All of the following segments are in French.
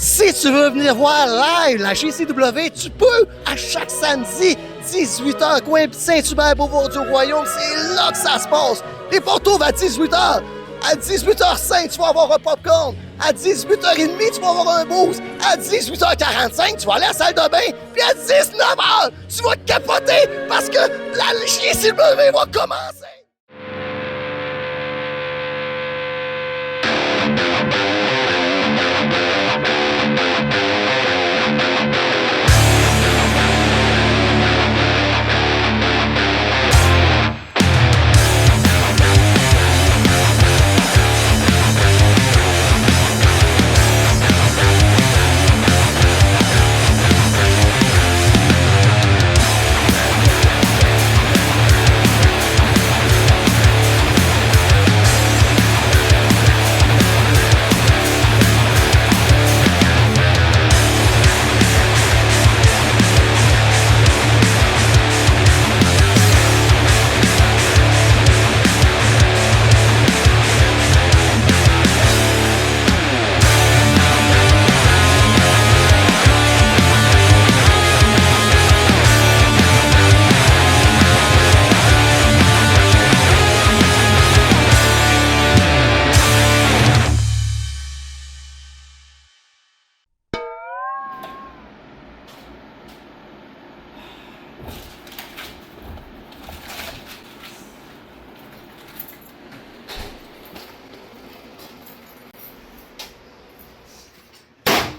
Si tu veux venir voir live la GCW, tu peux à chaque samedi, 18h, coin Saint-Hubert, Beauvoir-du-Royaume. C'est là que ça se passe. Les portos à 18h. À 18h05, tu vas avoir un popcorn. À 18h30, tu vas avoir un boost. À 18h45, tu vas aller à la salle de bain. Puis à 19h, tu vas te capoter parce que la GCW va commencer.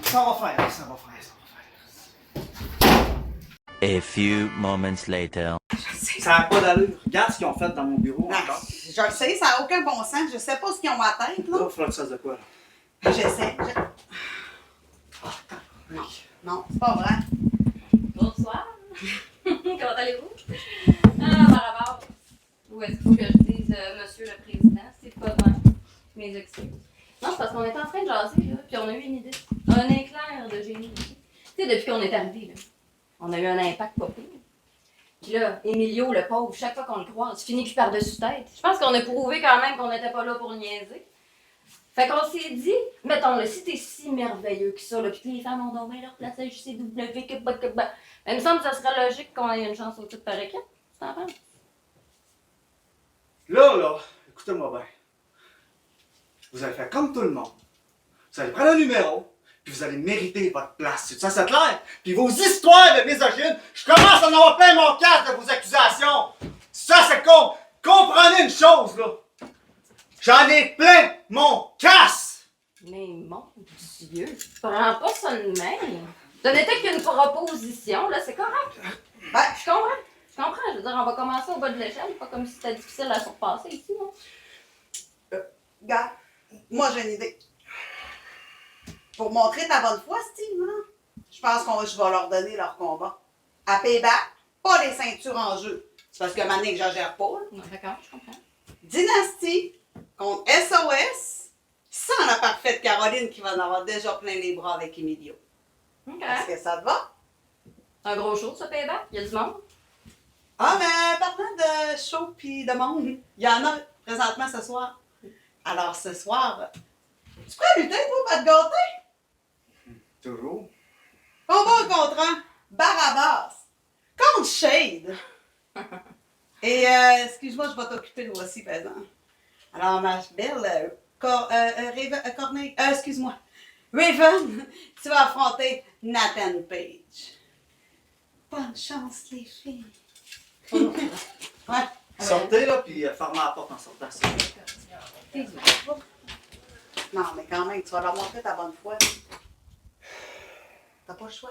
Ça va faire, ça va faire. A few moments later. Ça n'a pas d'allure. Regarde ce qu'ils ont fait dans mon bureau. Ah, je le sais, ça n'a aucun bon sens. Je sais pas ce qu'ils ont à tête, Là, là. il faudra que tu fasses de quoi, là? J'essaie. Non, c'est pas vrai. Bonsoir. Comment allez-vous? Ah, par rapport. Où est-ce qu'il faut que je dise Monsieur le Président? C'est pas vrai. Mes excuses. Non, c'est parce qu'on était en train de jaser, là, puis on a eu une idée. Un éclair de génie. Tu sais, depuis qu'on est arrivé, là, on a eu un impact pas pire. Puis là, Emilio, le pauvre, chaque fois qu'on le croise, finit qu'il par-dessus tête. Je pense qu'on a prouvé quand même qu'on n'était pas là pour niaiser. Fait qu'on s'est dit, mettons-le, si t'es si merveilleux que ça, là, pis que les femmes ont donné leur place à JCW, il me semble que ça serait logique qu'on ait une chance au titre par équipe. Tu t'en penses? Là, écoutez-moi bien. Vous allez faire comme tout le monde. Vous allez prendre un numéro, puis vous allez mériter votre place. Ça, c'est clair? Puis vos histoires de misogyne, je commence à en avoir plein mon casse de vos accusations. Ça, c'est con. Comprenez une chose, là. J'en ai plein mon casse. Mais mon Dieu, prends pas ça de même. Ce n'était qu'une proposition, là, c'est correct. Ben, je comprends. Je veux dire, on va commencer au bas de l'échelle, pas comme si c'était difficile à surpasser ici, non? Regarde, moi j'ai une idée. Pour montrer ta bonne foi, Steve, là, je pense que je vais leur donner leur combat. À payback, pas les ceintures en jeu. C'est parce que maintenant que j'exagère pas, là. D'accord, je comprends. Dynastie contre SOS, sans la parfaite Caroline qui va en avoir déjà plein les bras avec Emilio. OK. Est-ce que ça te va? Un gros show, ça, payback? Il y a du monde? Ah, mais parlant de show pis de monde, il y en a présentement ce soir. Alors ce soir, tu prends lutter, toi, pas te gâter? Toujours. Combat contrant Barabas contre Shade. Et excuse-moi, je vais t'occuper de voici, par exemple. Alors, ma belle Corneille, excuse-moi, Raven, tu vas affronter Nathan Page. Bonne chance, les filles. Ouais. Sortez, là, puis fermez la porte en sortant. Non, mais quand même, tu vas leur montrer ta bonne foi. T'as pas le choix.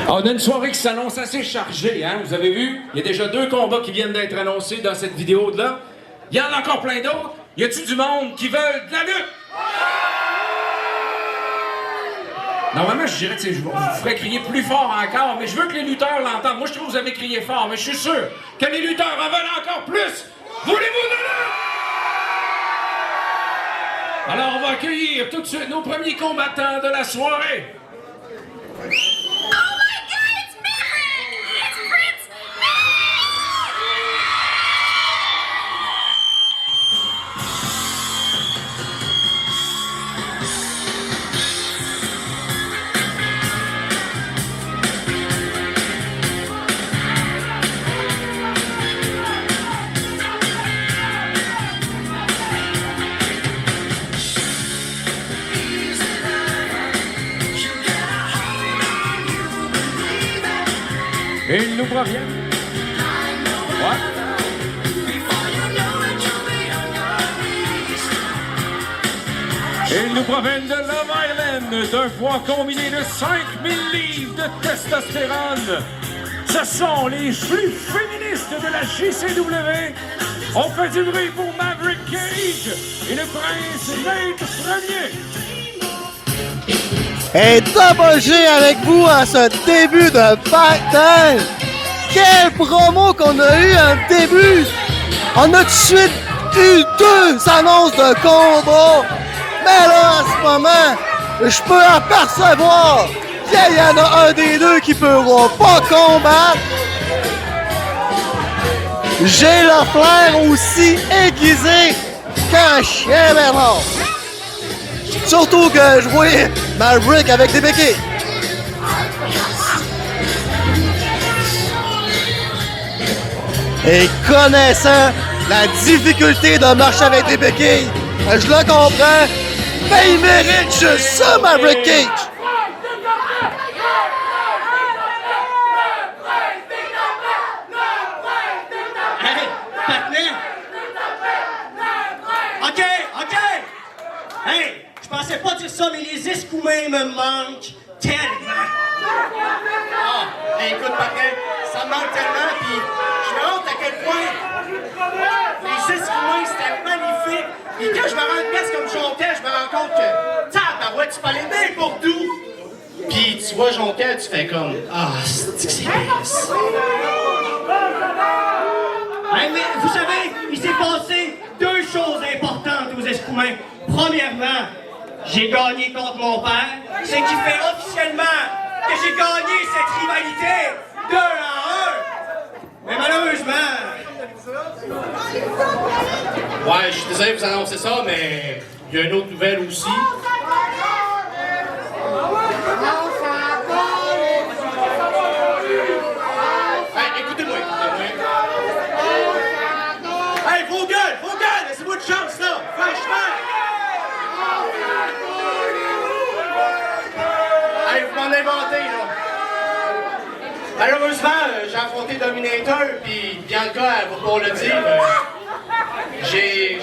On a une soirée qui s'annonce assez chargée, hein? Vous avez vu? Il y a déjà 2 combats qui viennent d'être annoncés dans cette vidéo-là. Il y en a encore plein d'autres. Y a-tu du monde qui veulent de la lutte? Normalement, je dirais que je vous ferais crier plus fort encore, mais je veux que les lutteurs l'entendent. Moi, je trouve que vous avez crié fort, mais je suis sûr que les lutteurs en veulent encore plus. Voulez-vous de la lutte? Alors, on va accueillir tout de suite nos premiers combattants de la soirée. Et il nous provient. Ouais. Il nous provient de Love Island, d'un poids combiné de 5000 livres de testostérone. Ce sont les flux féministes de la JCW. On fait du bruit pour Maverick Cage et le prince Nate Premier. Et Double G avec vous à ce début de bataille. Quelle promo qu'on a eu en début! On a tout de suite eu 2 annonces de combat. Mais là, en ce moment, je peux apercevoir qu'il y en a un des deux qui ne pourra pas combattre. J'ai le flair aussi aiguisé qu'un chien Bernard. Surtout que je voyais Maverick avec des béquilles. Et connaissant la difficulté de marcher avec des béquilles, je le comprends, mais il mérite juste ça, Maverick Cage. Hey, partenaire! OK! Hey, je pensais pas dire ça, mais les escoumins me manquent tellement! Ah, hey, écoute, partenaire, ça me manque tellement, puis je me rends à quel point les esquimaux, c'était magnifique. Puis quand je me rends une pièce comme Jonquel, je me rends compte que, tabarouette, tu peux aller n'importe où. Puis tu vois Jonquel, tu fais comme, ah, c'est que c'est nice. Hey, mais vous savez, il s'est passé 2 choses importantes aux escoumins. Premièrement, j'ai gagné contre mon père, ce qui fait officiellement que j'ai gagné cette rivalité 2-1. Mais malheureusement... Ouais, je suis désolé de vous annoncer ça, mais il y a une autre nouvelle aussi. Hey, écoutez-moi. Hey, vos gueules, laissez-moi une chance, là, franchement. Hey, vous m'en inventez, là. Malheureusement, j'ai affronté Dominator, puis Bianca, elle va pouvoir le dire, j'ai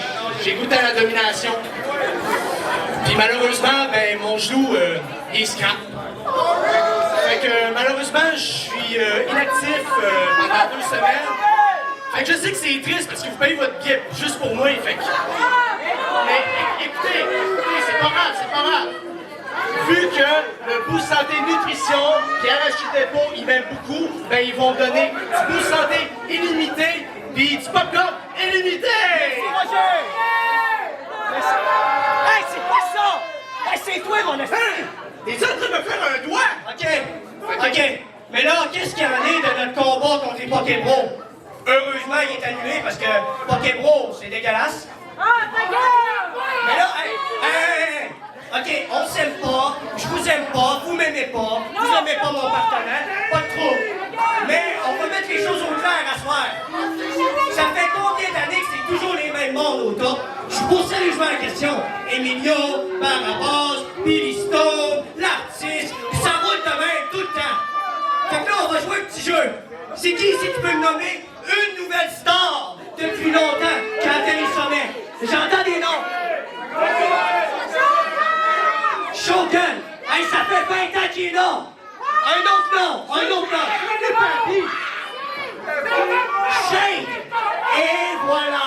goûté à la domination. Puis malheureusement, ben, mon genou, il est scrap. Fait que malheureusement, je suis inactif pendant 2 semaines. Fait que je sais que c'est triste parce que vous payez votre billet juste pour moi, fait que... Mais écoutez, c'est pas grave. Vu que le Boost Santé Nutrition, qui Arachide Dépôt, ils m'aiment beaucoup, ben ils vont donner du Boost Santé illimité, puis du popcorn illimité! Merci, Roger! Hey, c'est quoi ça? Hey, c'est toi, mon esprit! T'es en train de me faire un doigt? OK. Mais là, qu'est-ce qu'il y en est de notre combat contre les Pokébros? Heureusement, il est annulé parce que Pokébros, c'est dégueulasse. Mais là, hey! OK, on s'aime pas, je vous aime pas, vous m'aimez pas, vous aimez pas mon partenaire, pas de trouble. Mais on va mettre les choses au clair à soir. Ça fait combien d'années que c'est toujours les mêmes mondes au top? Je vous pose sérieusement la question. Emilio, Barabas, Billy Stone, l'artiste, ça roule de même tout le temps. Fait que là, on va jouer un petit jeu. C'est qui ici qui peut me nommer une nouvelle star depuis longtemps qui a atteint les sommets? J'entends des noms. Shogun! Hey, ça fait 20 ans qu'il est là! Un autre nom! Shake! Et voilà!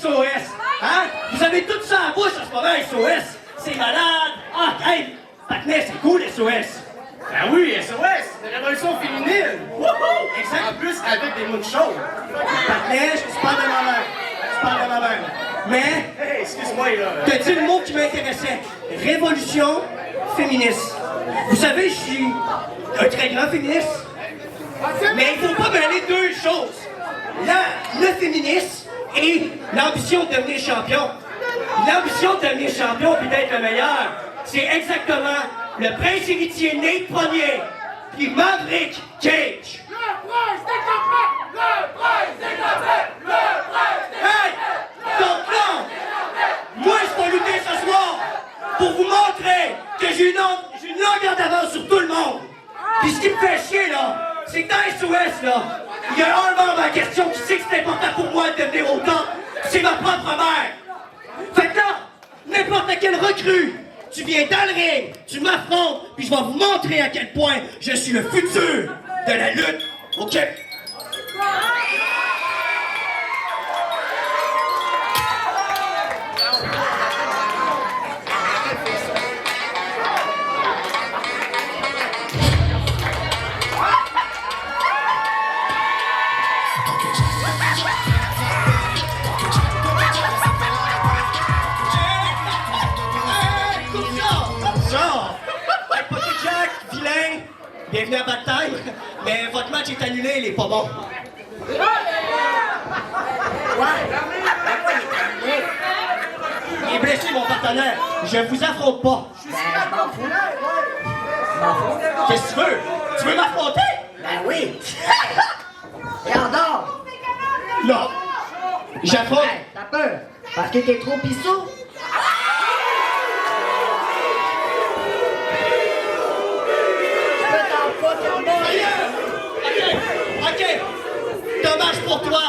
SOS! Hein? Vous avez tout ça à la bouche en ce moment, SOS! C'est malade! Ah, hey! Patnais, c'est cool, SOS! Ben oui, SOS, la révolution féminine! Wouhou! Exact. En plus, avec des mots de chaudes. Patnais, je parle de ma mère. Mais, Hey, excuse-moi, là. t'as dit le mot qui m'intéressait. Révolution féministe. Vous savez, je suis un très grand féministe. Mais il ne faut pas mêler 2 choses. Le féminisme et l'ambition de devenir champion. L'ambition de devenir champion puis d'être le meilleur, c'est exactement le prince héritier Nate Premier puis Maverick Cage. Hey! Donc là, moi je vais lutter ce soir pour vous montrer que j'ai une longueur d'avance sur tout le monde. Puis ce qui me fait l'Est-Ouest, là, il y a un membre en question qui sait que c'est important pour moi de devenir au top. C'est ma propre mère. Fait que là, n'importe quel recrue, tu viens dans le ring, tu m'affrontes, puis je vais vous montrer à quel point je suis le futur de la lutte au Québec. Bienvenue à Bataille, mais votre match est annulé, il est pas bon. Il est blessé, mon partenaire. Je vous affronte pas. Qu'est-ce que tu veux? Tu veux m'affronter? Ben oui! Regardons! Non. J'affronte. Hey, t'as peur? Parce que t'es trop pissou? OK. Dommage pour toi.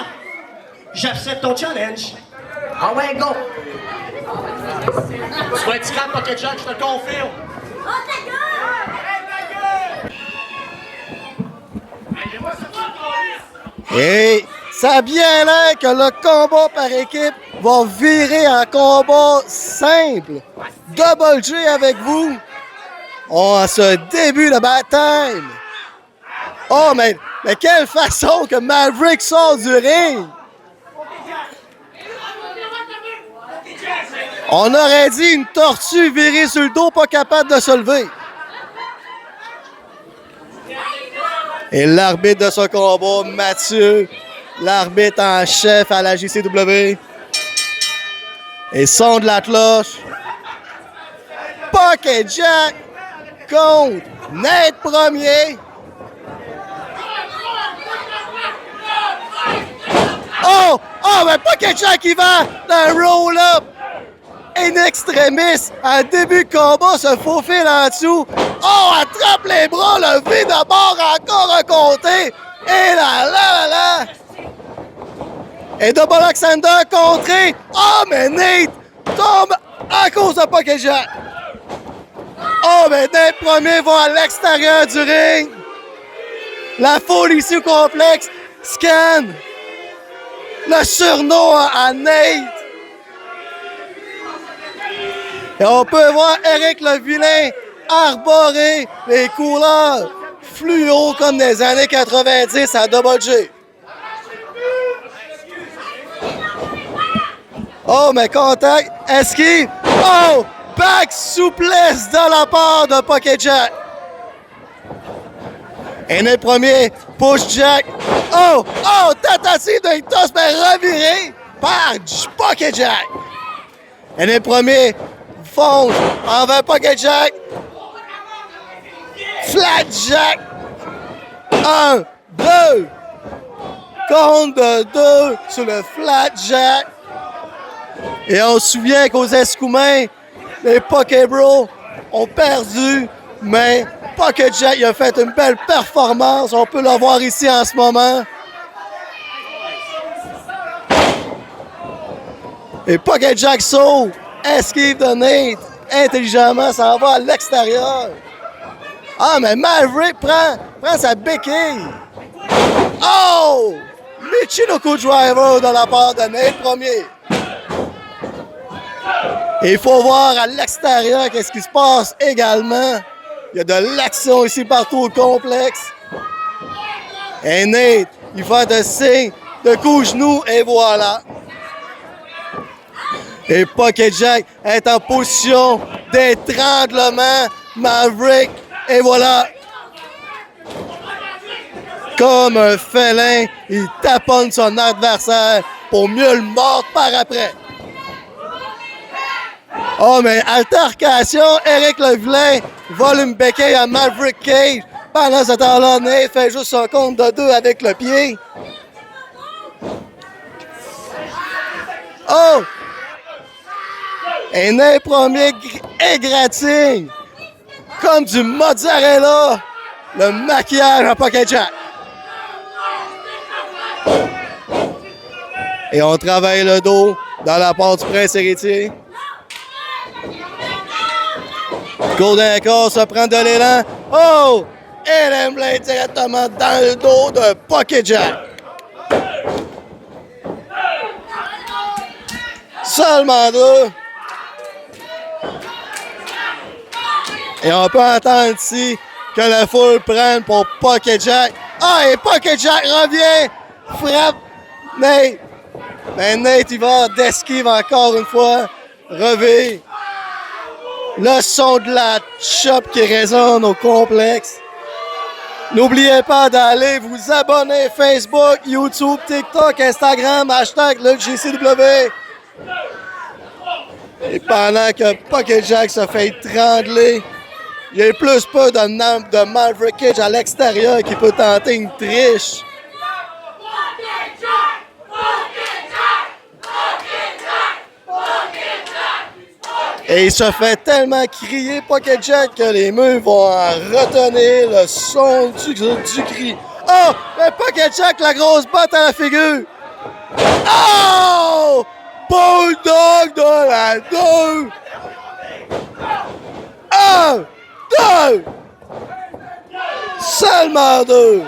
J'accepte ton challenge. Ah ouais, go! Tu vas être scrap, Pocket Jack, je te le confirme. Et ça a bien l'air que le combat par équipe va virer en combat simple. Double J avec vous. En ce début de bataille. Oh, mais quelle façon que Maverick sort du ring. On aurait dit une tortue virée sur le dos, pas capable de se lever. Et l'arbitre de ce combat, Mathieu, l'arbitre en chef à la JCW. Et son de la cloche. Pocket Jack contre Nate Premier. Oh, mais Pocket Jack qui va dans le roll-up. In extremis, en début de combat, se faufile en dessous. Oh, attrape les bras, levé de bord, encore un compté. Et là. Et Double Alexander contré. Oh, mais Nate tombe à cause de Pocket Jack. Oh, mais Nate Premier va à l'extérieur du ring. La foule ici au complexe scanne le surnom à Nate. Et on peut voir Eric le Vilain arborer les couleurs fluo comme des années 90 à Double J. Oh, mais contact, esquive. Oh, back souplesse de la part de Pocket Jack. Et le premier, push Jack. Oh, tentative de toss, mais reviré par Pocket Jack. Et le premier, fonce envers Pocket Jack. Flat Jack. 1, 2. Compte de 2 sur le Flat Jack. Et on se souvient qu'aux Escoumins, les Pokébros ont perdu, mais Pocket Jack il a fait une belle performance. On peut le voir ici en ce moment. Et Pocket Jack sauve, esquive de Nate, intelligemment, ça va à l'extérieur. Ah, mais Maverick prend sa béquille. Oh! Michinoku Driver de la part de Nate Premier. Et il faut voir à l'extérieur qu'est-ce qui se passe également. Il y a de l'action ici partout au complexe. Et Nate, il fait de signes de coups-genoux et voilà. Et Pocket Jack est en position d'étranglement. Maverick, et voilà. Comme un félin, il taponne son adversaire pour mieux le mordre par après. Oh, mais altercation, Eric le Vilain vole une béquille à Maverick Cage. Pendant ce temps-là, Nate fait juste son compte de 2 avec le pied. Oh! Et Nate Premier égratigne comme du mozzarella le maquillage à Pocket Jack. Et on travaille le dos dans la part du prince héritier. Golden Corps se prend de l'élan. Oh! Et l'emblème directement dans le dos de Pocket Jack. Seulement deux. Et on peut entendre ici que la foule prenne pour Pocket Jack. Ah, et Pocket Jack revient. Frappe Nate. Mais Nate, il va d'esquive encore une fois. Revient. Le son de la chop qui résonne au complexe. N'oubliez pas d'aller vous abonner Facebook, YouTube, TikTok, Instagram, hashtag le GCW. Et pendant que Pocket Jack se fait étrangler, il y a plus peu de Maverick Cage à l'extérieur qui peut tenter une triche. Et il se fait tellement crier Pocket Jack que les murs vont en retenir le son du cri. Oh! Mais Pocket Jack, la grosse botte à la figure! Oh! Bulldog de la 2! 1, 2! Seulement 2!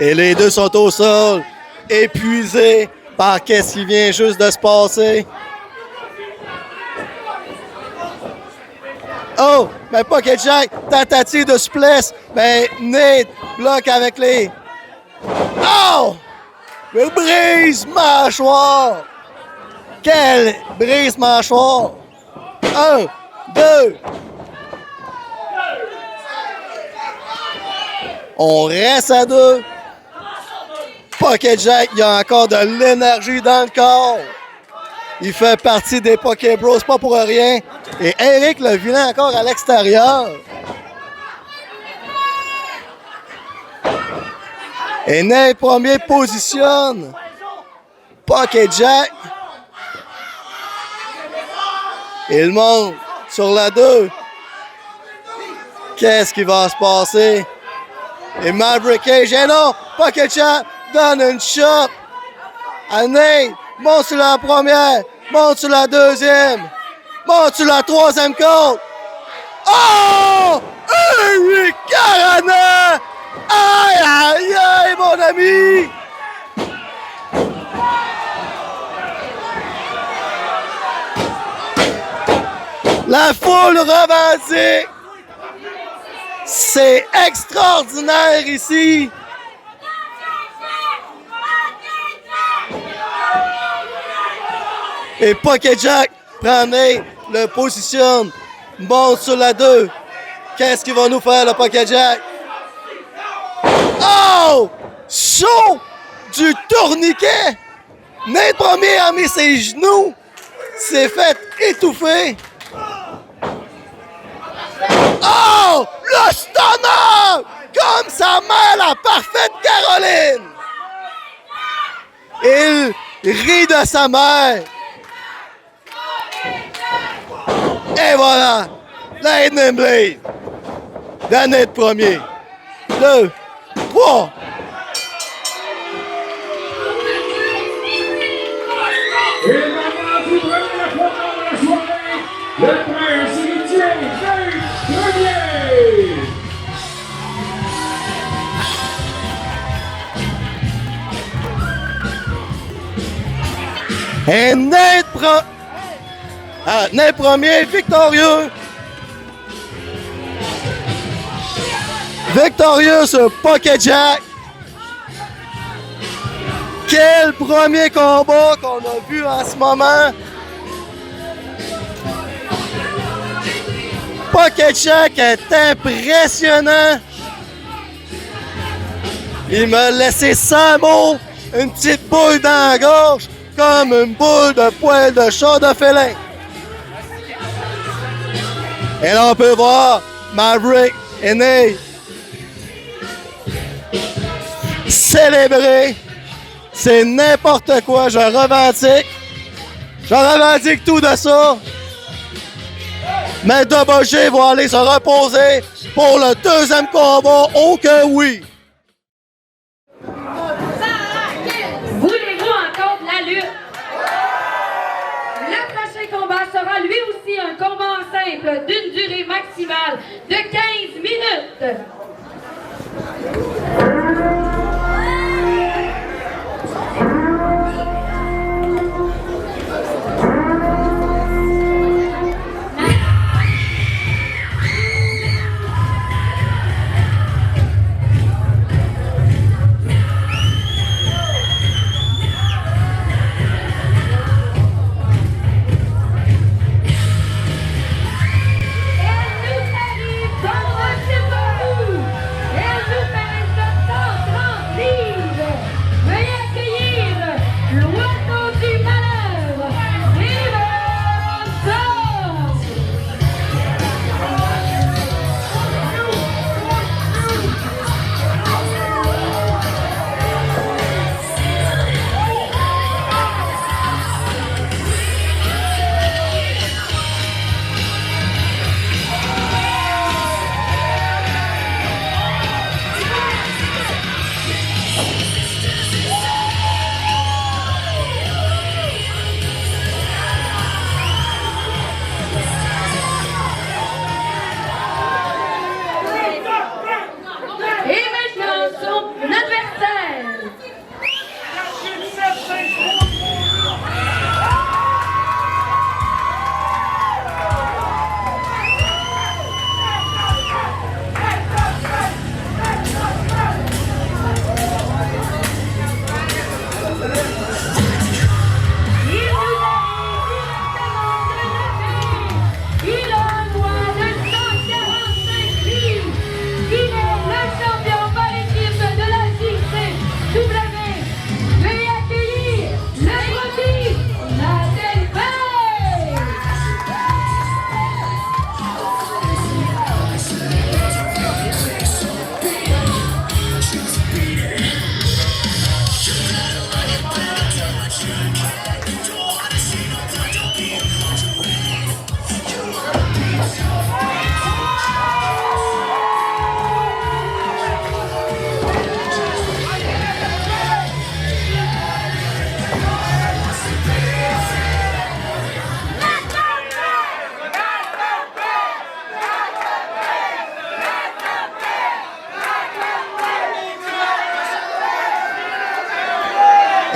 Et les deux sont au sol, épuisés par qu'est-ce qui vient juste de se passer. Oh, mais Pocket Jack, tentative de souplesse, mais Nate bloque avec les... Oh! Le brise-mâchoire! Quel brise-mâchoire! 1, 2... On reste à 2. Pocket Jack, il a encore de l'énergie dans le corps. Il fait partie des Pocket Bros, pas pour rien. Et Eric le vilain encore à l'extérieur. Et Nate premier positionne Pocket Jack. Il monte sur la 2. Qu'est-ce qui va se passer? Et Maverick Cage, et non, Pocket Jack donne une chop à Nate, monte sur la première, monte sur la deuxième, monte sur la troisième côte. Oh! Eric Carana! Aïe, aïe, aïe, mon ami! La foule revendique. C'est extraordinaire ici. Et Pocket Jack prend Nate, le positionne, monte sur la 2. Qu'est-ce qu'il va nous faire, le Pocket Jack? Oh! Chaud du tourniquet! Nate premier a mis ses genoux, s'est fait étouffer. Oh! Le stunner! Comme sa mère, la parfaite Caroline! Il rit de sa mère. Et voilà! Lightning Blade! D'année de premier. 2, 3. Et maintenant, vous prenez la première de la soirée, le prince héritier, premier. Et Nate prend... Nate premier, victorieux. Victorieux sur Pocket Jack. Quel premier combat qu'on a vu en ce moment. Pocket Jack est impressionnant. Il m'a laissé sans mots, une petite boule dans la gorge, comme une boule de poil de chat de félin. Et là, on peut voir Maverick et Nate célébrer. C'est n'importe quoi, je revendique tout de ça. Mais Double J va aller se reposer pour le deuxième combat. Oh que oui! Voulez-vous encore de la lutte? Le prochain combat sera lui aussi un combat en simple d'une durée maximale de 15 minutes.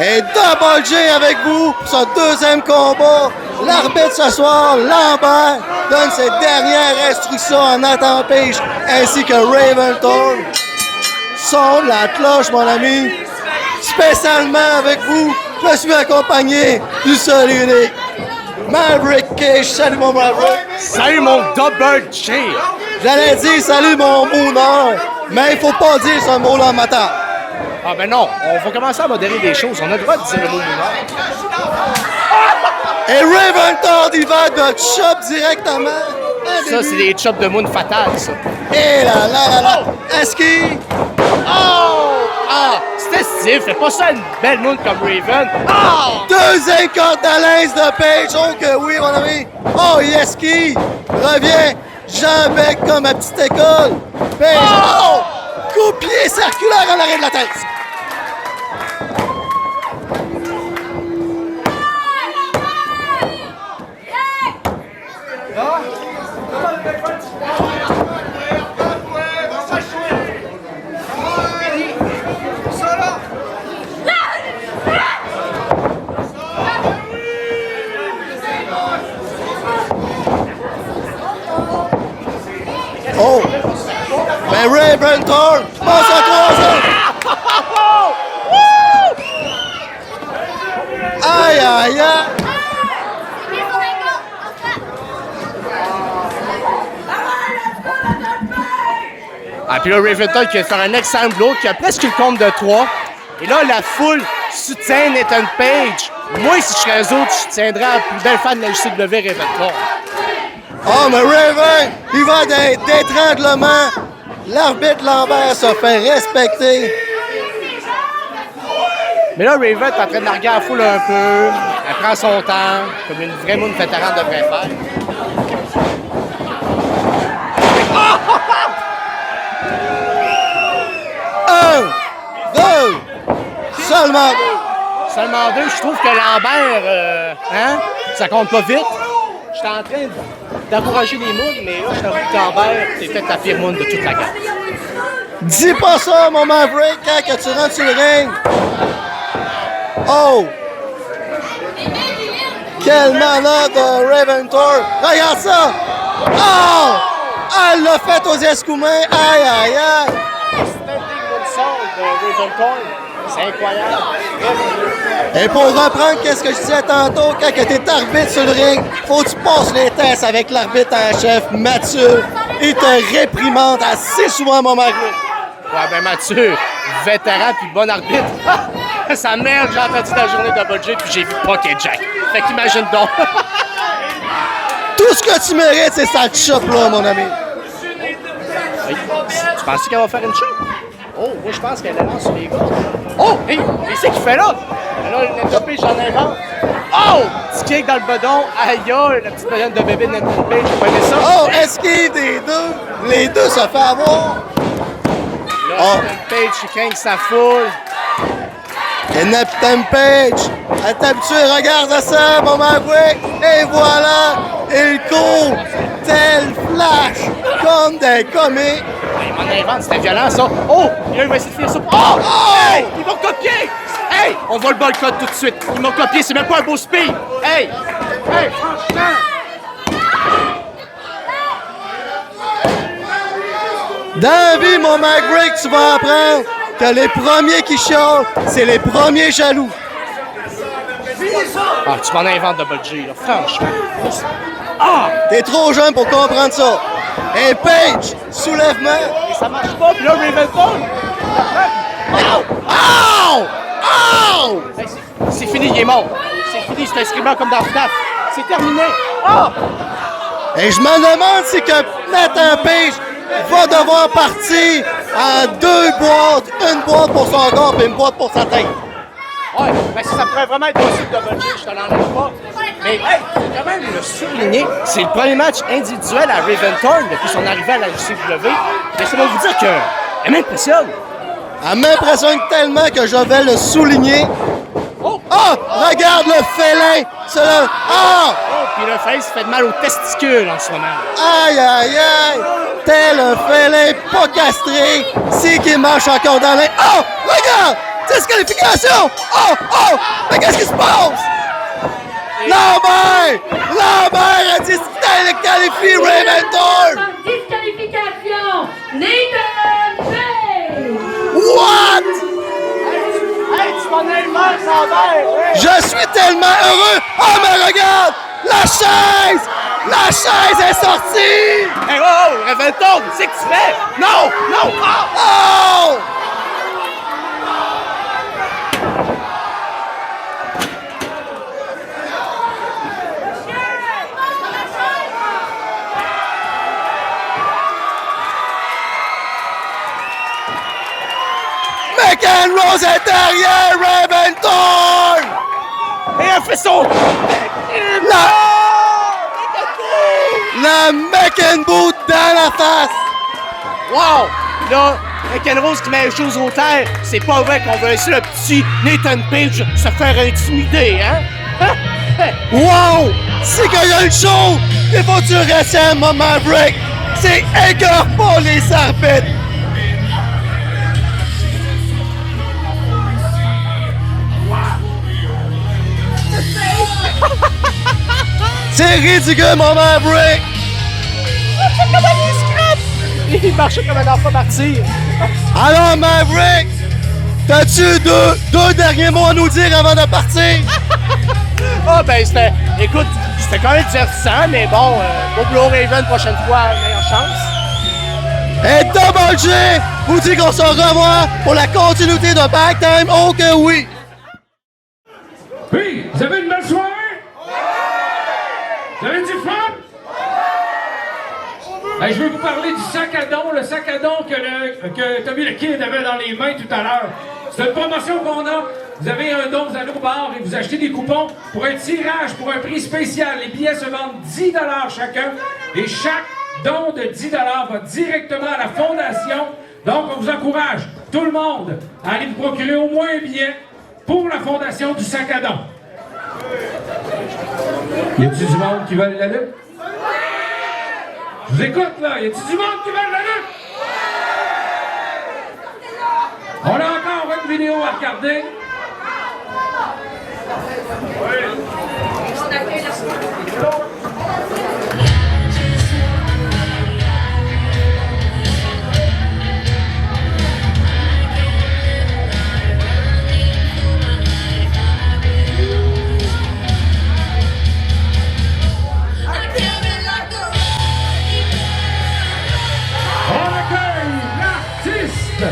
Et Double J avec vous pour ce deuxième combat. L'arbitre ce soir, Lambert, donne ses dernières instructions à Nathan Page ainsi que Raven Thorn. Sonne la cloche, mon ami. Spécialement avec vous, je suis accompagné du seul et unique Maverick Cage. Salut mon Maverick. Salut mon Double J! J'allais dire salut mon Mooner, mais il faut pas dire ce mot-là en matin. Ah ben non, on va commencer à modérer des choses. On a le droit de dire le mot Moonard. Et Raven Thorn, il va de chop directement. Ça, c'est des chops de moon fatales, ça. Et là, là, là, là. Est-ce qu'il... Oh! Ah! C'était stylé, fais pas ça une belle moon comme Raven. Oh! Deuxième corde d'Alain de Page. Oh que oui, mon ami. Oh, Yeski revient. Jean-Bec comme à petite école. Page. Oh! Coup de pied circulaire en l'arrêt de la tête. Oh! Ben Raven Thorn passe à troisième! Aïe, aïe, aïe! Ah, puis là, Raven Thorn qui vient de faire un excellent blow, qui a presque le compte de 3. Et là, la foule soutient Nathan Page. Moi, si je serais eux autres, je soutiendrais la plus belle fan de la JCW, Raven Thorn. Oh, mais Raven, il va d'étranglement. L'arbitre Lambert se fait respecter. Mais là, Raven est en train de larguer la foule un peu. Elle prend son temps, comme une vraie moune vétérane devrait faire. Seulement 2. Seulement 2. Je trouve que Lambert, ça compte pas vite. J'étais en train d'encourager les moules, mais là, je t'avoue que Lambert, c'est peut-être la pire moule de toute la gamme. Dis pas ça, mon Maverick, quand que tu rentres sur le ring. Oh! Quel manat de Raventor! Regarde ça! Oh! Elle l'a fait aux escoumins! Aïe, aïe, aïe! C'est incroyable. Et pour reprendre qu'est-ce que je disais tantôt, quand tu es arbitre sur le ring, faut que tu passes les tests avec l'arbitre en chef, Mathieu. Il te réprimande assez souvent, mon mari. Ouais, ben Mathieu, vétéran puis bon arbitre. Sa merde, j'ai entendu dans la journée de J, puis j'ai vu Pocket Jack. Fait qu'imagine donc. Tout ce que tu mérites, c'est cette chop-là, mon ami. Oui. Tu penses qu'elle va faire une chop? Oh, moi, je pense qu'elle est là sur les gars. Oh, hey, qu'est-ce qu'il fait là? Là, le Netopé, j'en invente. Oh! Petit kick dans le bedon. Aïe, aïe, la petite bedaine de bébé de Netopé, j'ai pas aimé ça. Oh, esquive des deux. Les deux se fait avoir. Là, oh. Page, il craint sa foule. Et Neptune Page, elle est habituée, regarde ça, mon Maverick. Et voilà, il court tel Flash, comme des comiques. Il m'en invente, c'était violent ça. Oh! Là, il va essayer de finir ça. Oh! Oh! Hey! Ils m'ont copié! Hey! On va le boycott tout de suite. Ils m'ont copié, c'est même pas un beau speed. Hey! Hey, franchement! Dans la vie, mon Maverick, tu vas apprendre que les premiers qui chialent, c'est les premiers jaloux. Ah, tu m'en inventes de J, là, franchement. Ah! T'es trop jeune pour comprendre ça. Et Page, soulèvement. Et ça marche pas, puis là, Raventon. Ow! Ow! Ow! Hey, c'est fini, il est mort. C'est fini, c'est un screamer comme dans FNAF. C'est terminé. Ah! Et je me demande si que Nathan Page va devoir partir en 2 boîtes. Une boîte pour son corps et une boîte pour sa tête. Ouais, ben ça pourrait vraiment être possible de J, je te l'enlève pas. Mais hey, faut quand même le souligner, c'est le premier match individuel à Raventorn depuis son arrivée à la JCW. Laissez-moi vous dire qu'elle m'impressionne. Elle m'impressionne tellement que je vais le souligner. Oh! Regarde le félin! Cela. Ah! Oh, puis le félin se fait de mal aux testicules en ce moment. Aïe, aïe, aïe! Tel un félin pas castré, c'est qu'il marche encore dans les... Oh! Regarde! Disqualification! Oh! Mais qu'est-ce qui se passe? Lambert! Lambert a disqualifié Raventorn! Disqualification! Nathan Page! What? Hey, tu m'en inventes, Lambert! Je suis tellement heureux! Oh, mais regarde! La chaise! La chaise est sortie! Hey, oh! Raventorn, c'est que tu fais? Non! Non! Oh! McEnroe est derrière Raventorn! Et un faisceau! La McEnroe dans la face! Wow! Là, McEnroe qui met les choses aux terres, c'est pas vrai qu'on va laisser le petit Nathan Page se faire intimider, hein? Wow! C'est qu'il y a une chose! Il faut que tu retiennes, mon Maverick! C'est écœure pas les arbitres! C'est ridicule, mon Maverick! Il marchait comme un enfant partir. Alors, Maverick, t'as-tu deux derniers mots à nous dire avant de partir? Ah, ben, écoute, c'était quand même divertissant, mais bon, au Blue Raven, prochaine fois, meilleure chance. Et Double J vous dit qu'on se revoit pour la continuité de Back Time. Oh que oui! Oui, vous avez une belle soirée? Vous avez du fun? Hey, je veux vous parler du sac à don, le sac à don que Tommy le Kid avait dans les mains tout à l'heure. C'est une promotion qu'on a. Vous avez un don, vous allez au bar et vous achetez des coupons pour un tirage pour un prix spécial. Les billets se vendent 10 $ chacun et chaque don de 10 $ va directement à la fondation. Donc, on vous encourage, tout le monde, à aller vous procurer au moins un billet pour la fondation du sac à dos. Y a-t-il du monde qui veut la lutte? Je vous écoute, là. Y a-t-il du monde qui veut la lutte? On a encore une vidéo à regarder. On accueille l'artiste.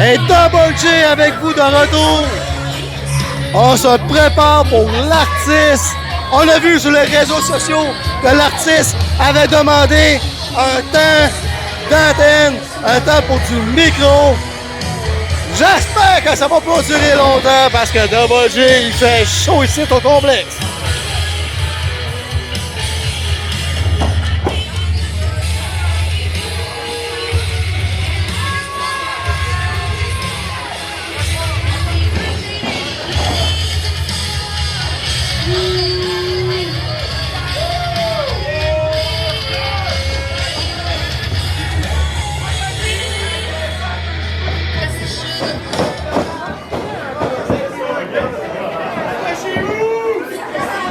Et Double J avec vous de retour. On se prépare pour l'artiste. On a vu sur les réseaux sociaux que l'artiste avait demandé un temps d'antenne, un temps pour du micro. J'espère que ça va pas durer longtemps parce que Double J, il fait chaud ici au complexe.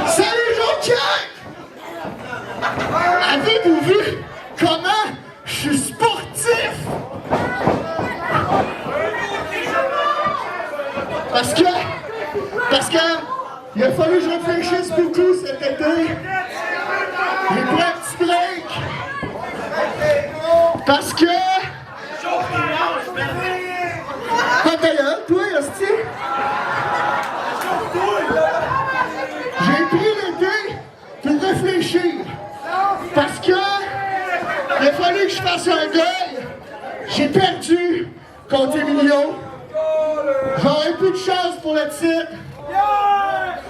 Salut Jean-Pierre! Avez-vous vu comment je suis sportif? Parce que il a fallu que je réfléchisse beaucoup cet été. J'ai pris un petit break. Parce que... Ah d'ailleurs, toi, hostie? J'ai pris l'été pour réfléchir. Parce que il a fallu que je fasse un deuil. J'ai perdu contre Emilio. J'aurais plus de chance pour le titre.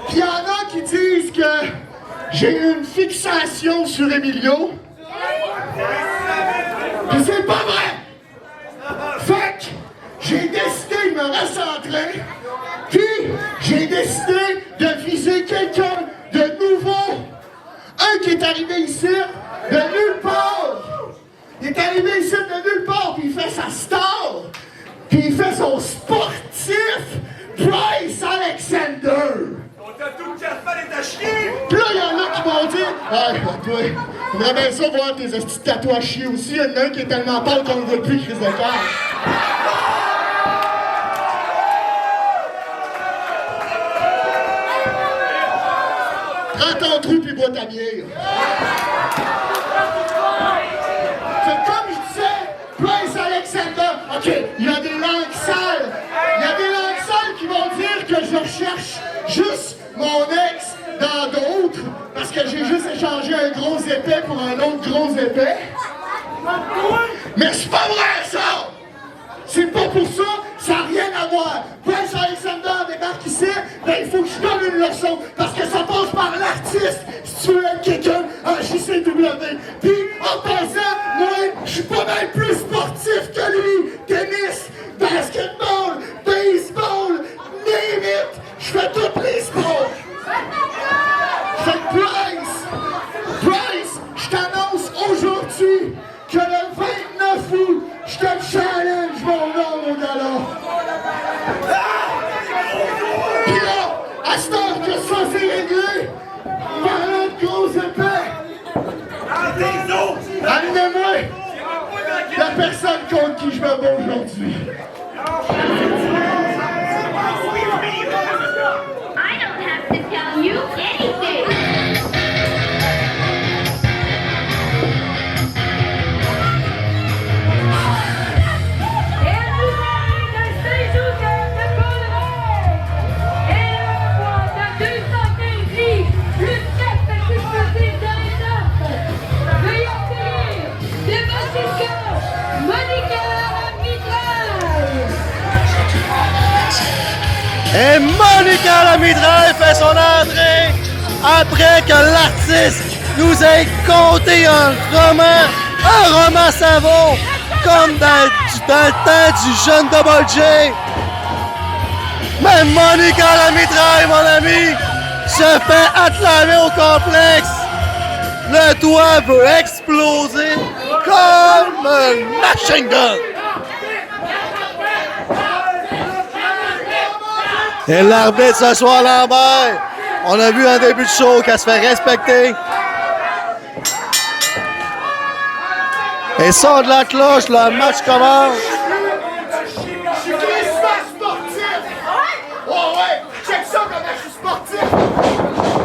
Puis il y en a qui disent que j'ai eu une fixation sur Emilio. Puis c'est pas vrai. Fait que j'ai décidé de me recentrer. Puis j'ai décidé de viser quelqu'un de nouveau. Un qui est arrivé ici de nulle part. Il est arrivé ici de nulle part, puis il fait sa star. Puis il fait son sportif, Bryce Alexander. On t'a tout café et t'as chier! Puis là, il y en a qui m'ont dit, ah, toi, j'aimerais bien ça voir tes petits tatouages chier aussi. Il y en a un qui est tellement pâle qu'on ne veut plus, Chris de cœur. Prends ton trou puis bois ta bière. C'est comme je disais, Bryce Alexander. OK, il y a des langues sales. Il y a des langues sales qui vont dire que je recherche juste mon ex dans d'autres parce que j'ai juste échangé un gros épais pour un autre gros épais. Mais c'est pas vrai, ça! C'est pas pour ça, ça n'a rien à voir. Bryce Alexander débarque ici, ben il faut que je donne une leçon, parce que ça passe par l'artiste, si tu veux être quelqu'un en JCW. Puis, en passant, moi, je suis pas mal plus sportif que lui. Tennis, basketball, baseball, name it, je fais tous les sports. Fait que Bryce, je t'annonce aujourd'hui que le 29 août, je te challenge mon nom, mon gars-là. Puis là, à cette heure que ça c'est réglé, parlant de gros épais, amenez-moi la personne contre qui je me bats aujourd'hui. I don't have to tell you anything. Monica Et Monica la mitraille fait son entrée après que l'artiste nous ait conté un roman savon, comme dans le temps du jeune Double J. Mais Monica la mitraille, mon ami, se fait acclamer au complexe. Le toit veut exploser comme un machine gun. Et l'arbitre ce soir, Lambert, on a vu en début de show qu'elle se fait respecter. Et sort de la cloche, le match commence.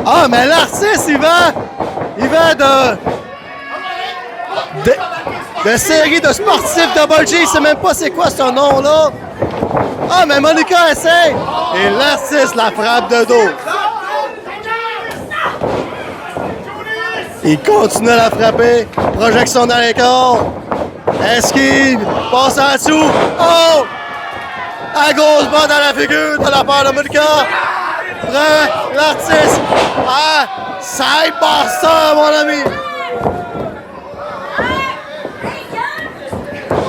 Ah, mais l'artiste, il va de série de sportifs Double J. Il sait même pas c'est quoi ce nom-là. Ah, mais Monica essaie. Et l'artiste la frappe de dos. Il continue à la frapper. Projection dans les corps. Esquive. Passe en dessous. Oh! À grosse barre dans la figure de la part de Monica. Prend l'artiste. Ah! Sidebuster, mon ami.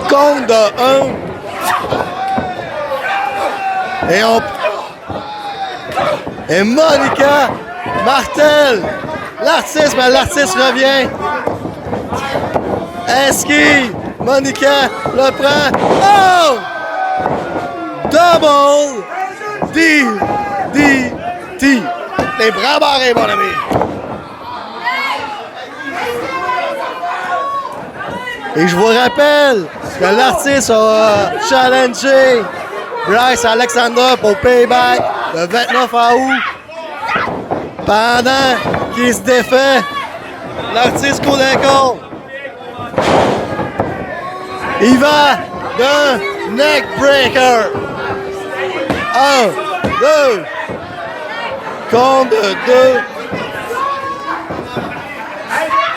Compte de 1. Et Monica martèle l'artiste, mais l'artiste revient. Esquive. Monica le prend. Oh! Double DDT. Les bras barrés, mon ami. Et je vous rappelle que l'artiste a challengé Bryce Alexander pour Payback le 29 août. Pendant qu'il se défait, l'artiste coule un compte. Il va d'un neck breaker. 1, 2. Compte de 2.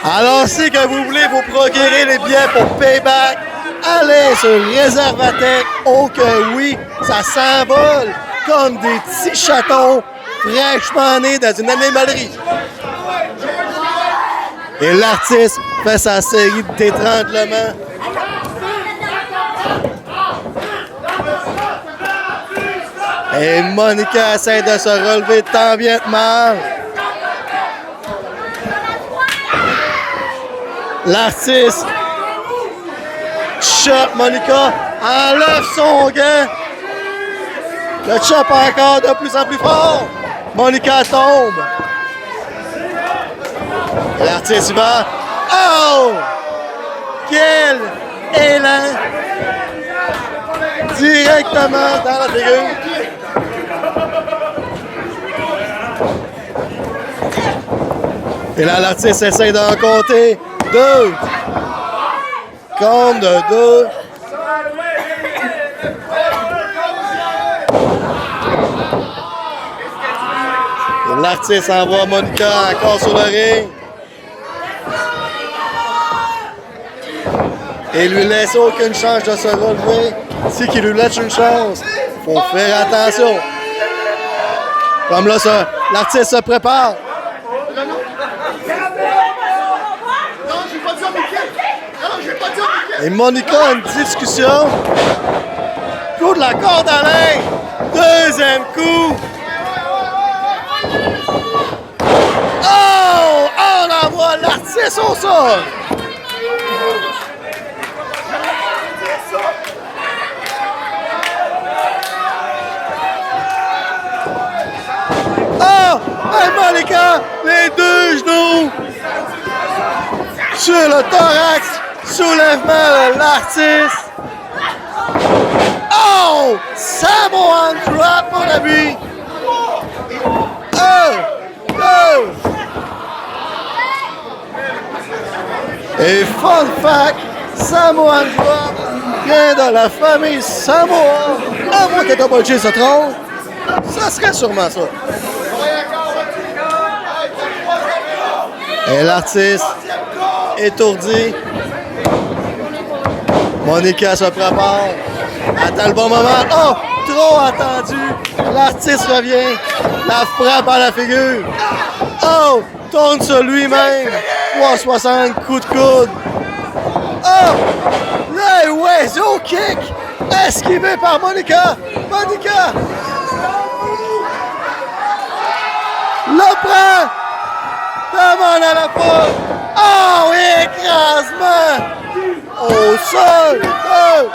Alors, si que vous voulez vous procurer les billets pour Payback, allez sur Réservatech. Oh que oui, ça s'envole comme des petits chatons fraîchement nés dans une animalerie. Et l'artiste fait sa série d'étranglements. Et Monica essaie de se relever tant bien que mal. L'artiste chope Monica, enlève son gant. Le chope encore de plus en plus fort. Monica tombe. L'artiste va. Oh! Quel élan! Directement dans la figure. Et là, l'artiste essaie d'en compter 2. Compte de 2. L'artiste envoie Monica encore sur le ring. Et lui laisse aucune chance de se relever. Si qu'il lui laisse une chance, il faut faire attention. Comme là, l'artiste se prépare. Et Monica a une discussion. Coup de la corde à linge. Deuxième coup. Oh! On envoie l'artiste au sol. Oh! Hey Monica, les deux genoux sur le thorax. Soulèvement de l'artiste. Oh! Samoan drop, mon ami. Oh! Oh! Et fun fact, Samoan drop vient de la famille Samoa. À moins que Double J se trompe, ça serait sûrement ça. Et l'artiste, étourdi. Monica se prépare. Attends le bon moment. Oh! Trop attendu. L'artiste revient. La frappe à la figure. Oh! Tourne sur lui-même. 360 coups de coude. Oh! Le Wezo kick! Esquivé par Monica. Monica! Le prend! Demande à la foule! Oh! Écrasement! Au sol! Oh!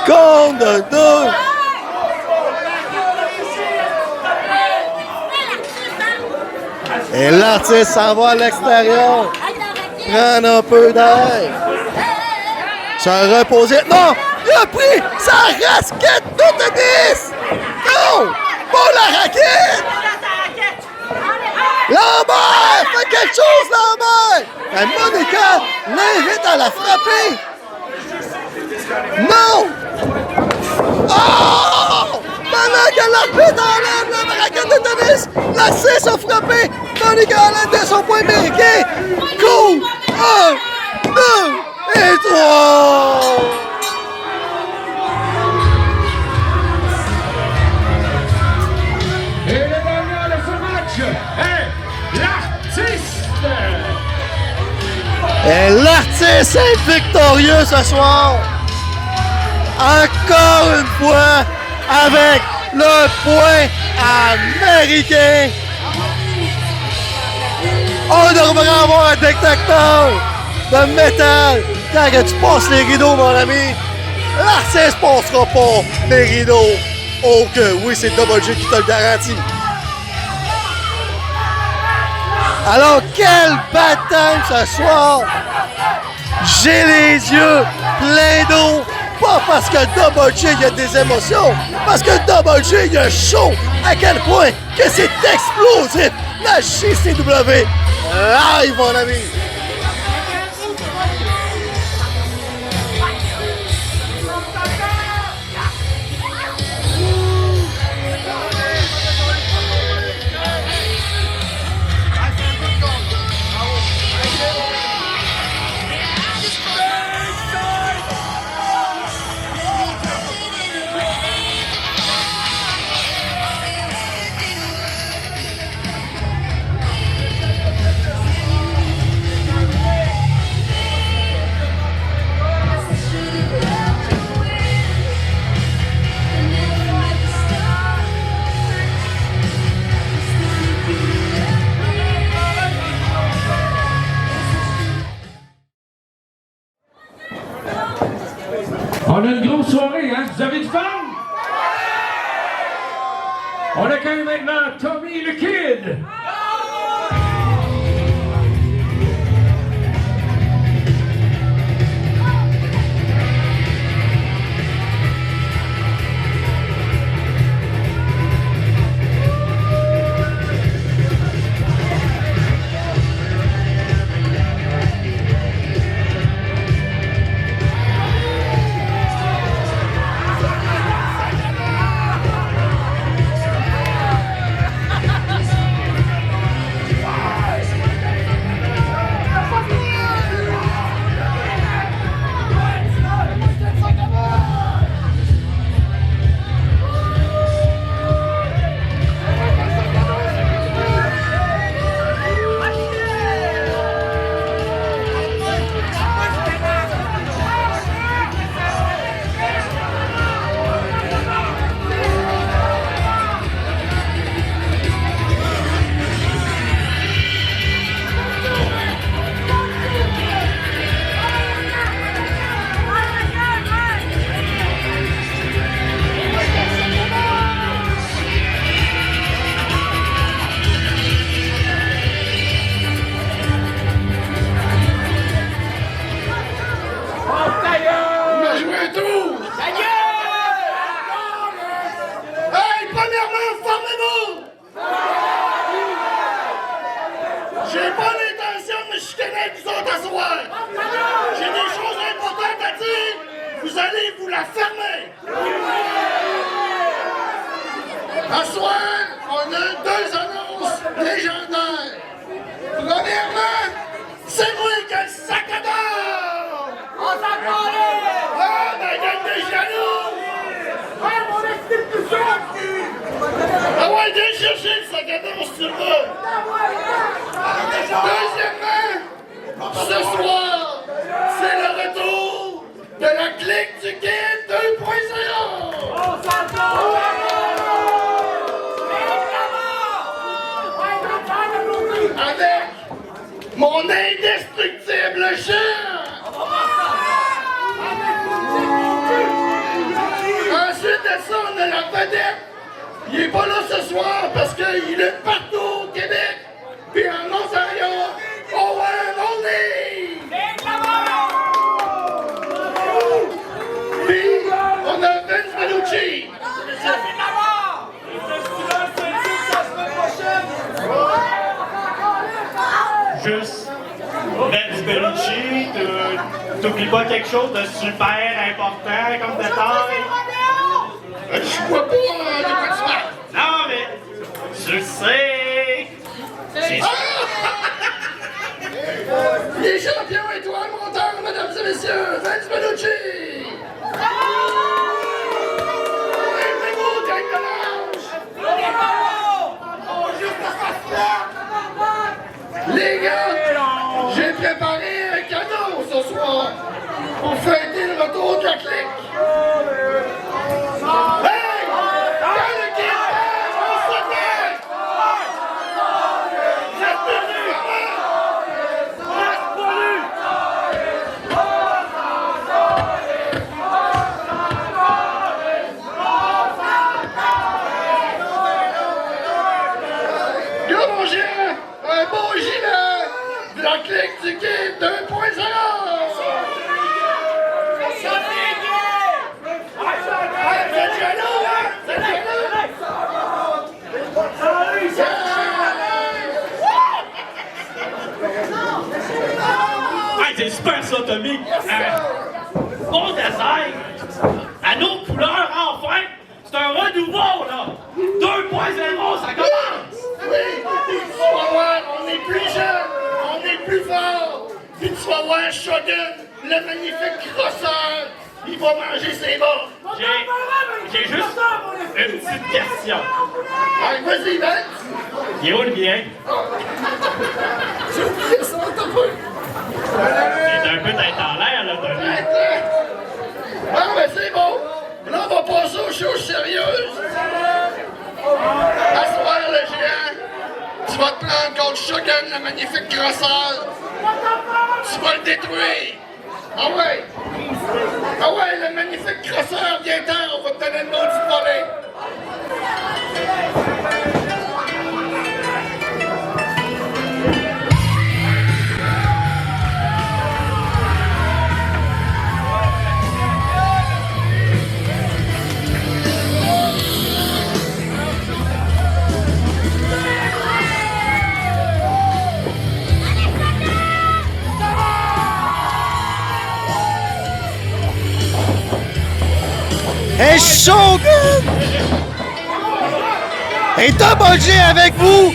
Compte de deux! Et l'artiste s'en va à l'extérieur. Prendre un peu d'air. Se reposer. Non! Il a pris sa raquette de tennis! Non! Pas la raquette! Lambert! Fais quelque chose, Lambert! Et Monica l'invite à la frapper! Non! Oh! Pendant que l'arbitre enlève la raquette de tennis, la 6 a frappé! Monica enlève de son point mérité! Cool! 1, 2 et 3! Et le gagnant de ce match est l'artiste! Et l'artiste est victorieux ce soir! Encore une fois, avec le point américain! On devrait avoir un détecteur de métal quand que tu passes les rideaux, mon ami. L'artiste passera pas les rideaux. Oh que oui, c'est Double J qui te le garantit. Alors, quelle bataille ce soir! J'ai les yeux pleins d'eau. Pas parce que Double J a des émotions, parce que Double J a chaud à quel point que c'est explosif. La JCW live, mon ami. On a une grosse soirée, hein? Vous avez du fun? On accueille maintenant Tommy le Kid! J'ai pas l'intention de me chicaner avec vous autres à soir. J'ai des choses importantes à dire. Vous allez vous la fermer. À soir, on a deux annonces légendaires. Premièrement, c'est moi qui ai le sac à dos. On s'en parlait. Ah, ben, donne des jaloux. Ah ouais, viens chercher le sac à dos, si tu veux! Deuxièmement, ce soir, c'est le retour de la clique du Kid 2.0! Avec mon indestructible chien! Ensuite de ça, on a la vedette. Il est pas là ce soir parce qu'il est partout au Québec. Puis en Ontario, Owen Only! Puis on a Vince Bellucci. Juste, Vince Bellucci, t'oublies pas quelque chose de super important comme détail? Je vois pas de quoi tu parles. Non, mais je sais. C'est Les champions étoiles monteurs, mesdames et messieurs, Vince Bellucci! Lèvez-vous, gang de l'âge! Les gars, j'ai préparé un cadeau ce soir pour fêter le retour de la clique. Hey! Quand le Kid passe, on se fait! Vous êtes venus, Gars, mon chien, un beau gilet de la clique du Kid 2.0! Hey, c'est super ça, Tommy! Bon design! À nos couleurs, enfin! C'est un renouveau, là! 2.0, ça commence! Oui, puis tu vas voir, on est plus jeune, on est plus fort. Puis tu vas voir Shogun, le magnifique crosseur, il va manger ses bas. J'ai juste une petite question. Allez, vas-y, Vince. Il est où le mien? J'ai oublié ça, t'as peu. C'est un peu d'être en l'air, là, Tommy. Ah, mais c'est bon. Là, on va passer aux choses sérieuses. À soir, le géant, tu vas te prendre contre Shogun, le magnifique crosseur. Tu vas le détruire. Ah ouais. Ah ouais, le magnifique crosseur, viens-t'en, on va te donner le nom du volet. Hey, Shogun! Et Double J avec vous!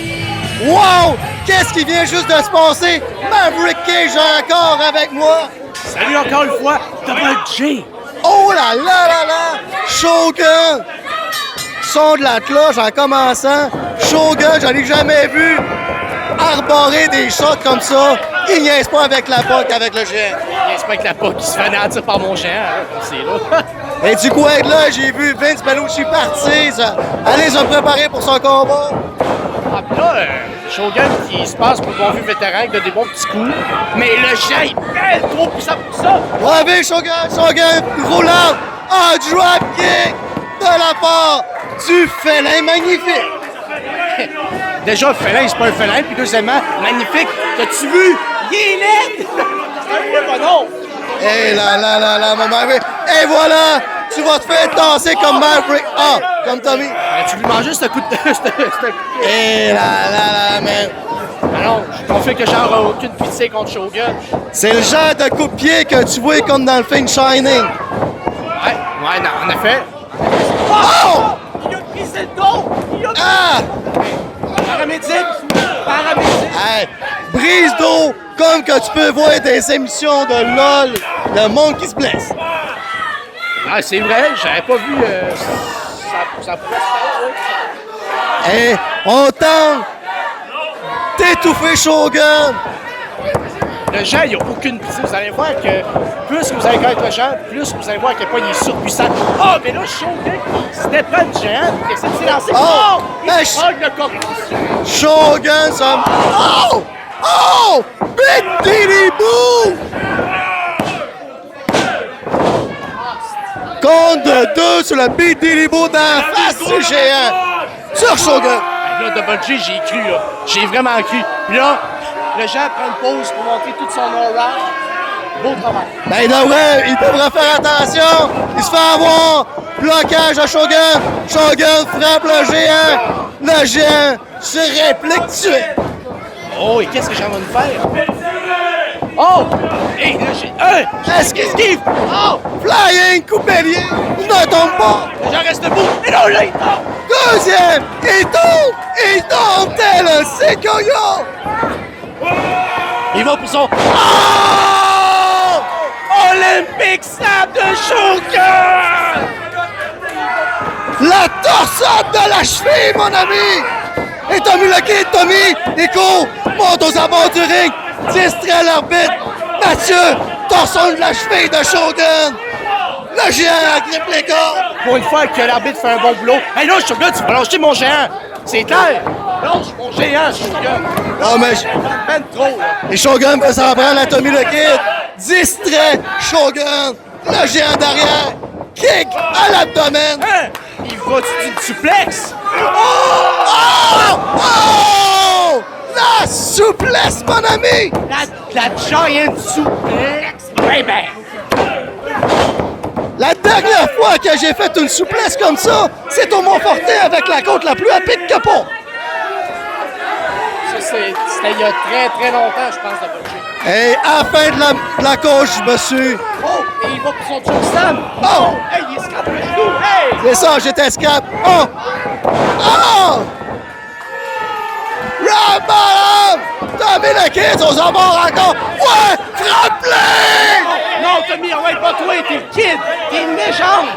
Wow! Qu'est-ce qui vient juste de se passer? Maverick Cage encore avec moi! Salut encore une fois, Double J! Oh là là là là! Shogun! Son de la cloche en commençant. Shogun, j'en ai jamais vu arborer des shots comme ça. Il niaise pas avec la POC, avec le géant. Il niaise pas avec la POC qui se fait anéantir par mon géant, hein, c'est là. Et du coin de là, j'ai vu Vince Bellucci partir, aller se préparer pour son combat. Ah, pis là, Shogun qui se passe pour bon vieux vétéran avec de des bons petits coups. Mais le géant, il est trop puissant pour ça. Ouais, Shogun, roulant, un drop kick de la part du félin magnifique. Déjà, félin, c'est pas un félin. Puis deuxièmement, magnifique. T'as-tu vu? Il est laid! C'est un peu bon nom. Et là, mon Maverick. Et voilà, tu vas te faire tasser comme Maverick. Ah, comme Tommy. Tu lui manges ce coup de... Et là, man. Alors, je confie que j'en ai aucune pitié contre Shogun. C'est le genre de coup de pied que tu vois comme dans le film Shining. Ouais, non, en effet. Oh! Il a brisé le dos! Ah! Paramédic! Hey, brise d'eau, comme que tu peux voir des émissions de LOL, le monde qui se blesse. Ah, c'est vrai, j'avais pas vu ça pouvait se faire, Et on tente d'étouffer Shogun. Le Jean, il n'y a aucune pitié. Vous allez voir que plus que vous allez connaître le Jean, plus vous allez voir à quel point il est surpuissant. Oh, mais là, Shogun, c'était pas le géant, il essaie de s'élancer. Oh! Il Hey, prend le corps. Shogun, ça... Oh! Oh! Bididibou! Compte de 2 sur le Bididibou d'en face du géant. Sur Shogun. Là, Double J, j'ai cru, là. J'ai vraiment cru. Puis là, le Jean prend une pause pour montrer toute son aura. Beau travail. Ben, il devrait faire attention. Il se fait avoir. Blocage à Shogun. Shogun frappe le géant. Le géant se réplique tué. Oh, et qu'est-ce que j'en vais nous faire? Oh! Et là, j'ai... Est-ce qu'il esquive? Oh! Flying coupelier. Il ne tombe pas. Le Jean reste debout. Et là, il tombe! Deuxième. Il tombe. Il tombe tel un séquoia. Il va pour son... Oh! Olympic Snap de Shogun! La torsade de la cheville, mon ami! Et Tommy Tommy, il court, monte aux abords du ring, distrait l'arbitre. Mathieu, torsion de la cheville de Shogun. Le géant agrippe les cordes. Pour une fois que l'arbitre fait un bon boulot. Hey là, Shogun, tu vas lâcher mon géant! C'est clair! Lâche mon géant, Shogun! Non, mais... Ben trop, là! Et Shogun peut s'en prendre à Tommy distrait Shogun. Le géant derrière, kick à l'abdomen. Hein? Il va-tu d'une suplexe? Oh! Oh! La souplesse, mon ami! La giant suplexe? Ouais, ben! La dernière fois que j'ai fait une souplesse comme ça, c'est au Montfortin avec la côte la plus à pic que pas. Ça, c'était il y a très, très longtemps, je pense, de Butcher. Et à la fin de la coach, je me suis... Oh! Et il va pour son chokeslam! Oh! Hey, il escape le genou! Hey! C'est ça, j'étais scrap. Oh! Oh! Rambam! Tommy le Kid aux abords encore. Ouais! Frappe-les! Non, Tommy, ouais, pas toi, t'es le Kid! T'es une légende!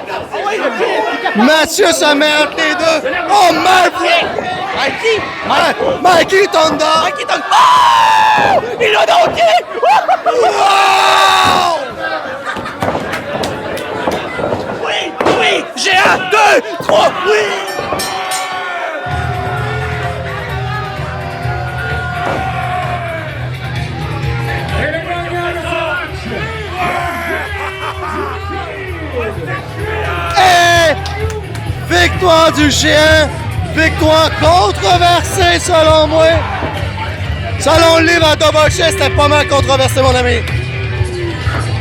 Ouais, le Kid! Mathieu se met entre les deux. Oh, Mikey! Mikey! Mikey Thunder! Mikey Thunder! Oh! Il a donné! Wow! Oui! Oui! J'ai 1, 2, 3, oui! Et victoire du géant, victoire controversée selon moi. Selon le livre à Double J, c'était pas mal controversé, mon ami.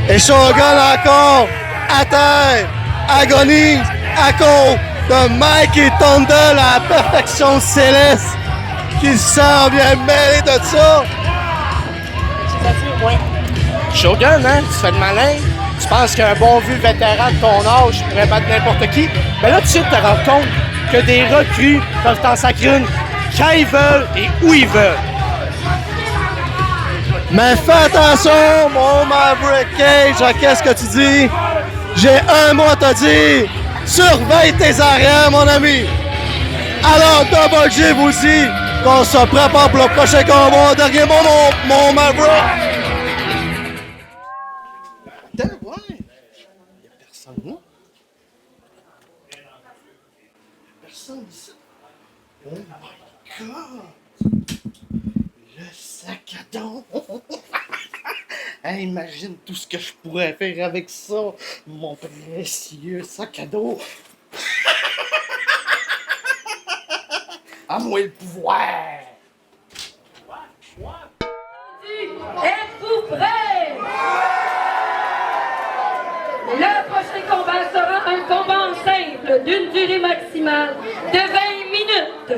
Et Shogun encore à terre, agonise à cause de Mikey Thunder, la perfection céleste, qui s'en vient mêler de ça. Shogun, hein? Tu fais le malin. Tu penses qu'un bon vieux vétéran de ton âge pourrait battre n'importe qui? Mais là, tu sais, te rends compte que des recrues peuvent t'en sacrer une quand ils veulent et où ils veulent. Mais fais attention, mon Maverick Cage, à qu'est-ce que tu dis? J'ai un mot à te dire. Surveille tes arrières, mon ami. Alors, Double J vous dit qu'on se prépare pour le prochain combat. Dernier mot, mon Maverick. Ouais. Il n'y a personne, non? Personne ici. Oh my God! Le sac à dos! Hey, imagine tout ce que je pourrais faire avec ça, mon précieux sac à dos! À moi le pouvoir! Êtes-vous prêts? Le prochain combat sera un combat en simple d'une durée maximale de 20 minutes.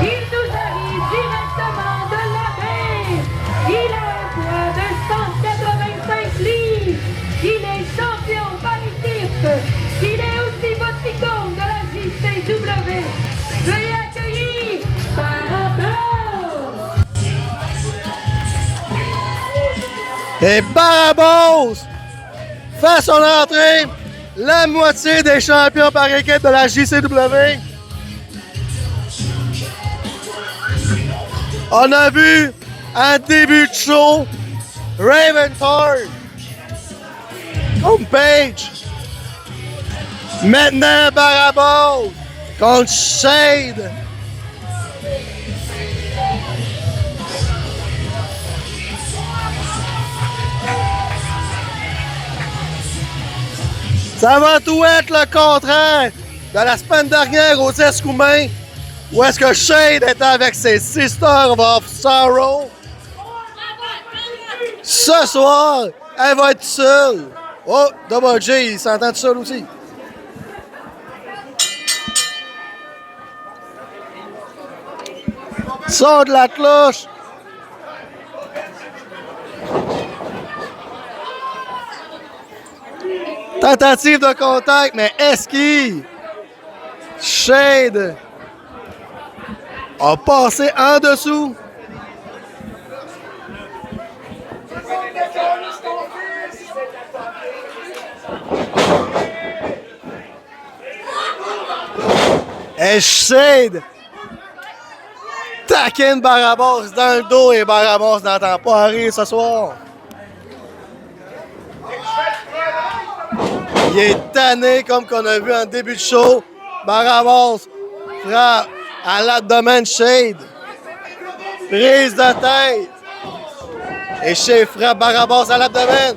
Il nous arrive directement de la mer. Il a un poids de 185 livres. Il est champion par équipe. Il est aussi votre icône de la JCW. Veuillez accueillir Barabas. Et Barabas fait son entrée, la moitié des champions par équipe de la JCW. On a vu en début de show Raven Thor contre Page. Maintenant Barabas contre Shade. Ça va tout être le contraire de la semaine dernière aux Escoumins, où est-ce que Shade était avec ses Sisters of Sorrow. Ce soir, elle va être seule. Oh, Double J, il s'entend tout seul aussi. Sors de la cloche. Tentative de contact, mais esquive. Shade a passé en dessous. Et Shade taquine Barabas dans le dos et Barabas n'entend pas rire ce soir. Il est tanné comme qu'on a vu en début de show. Barabas frappe à l'abdomen Shade. Prise de tête. Et Shade frappe Barabas à l'abdomen.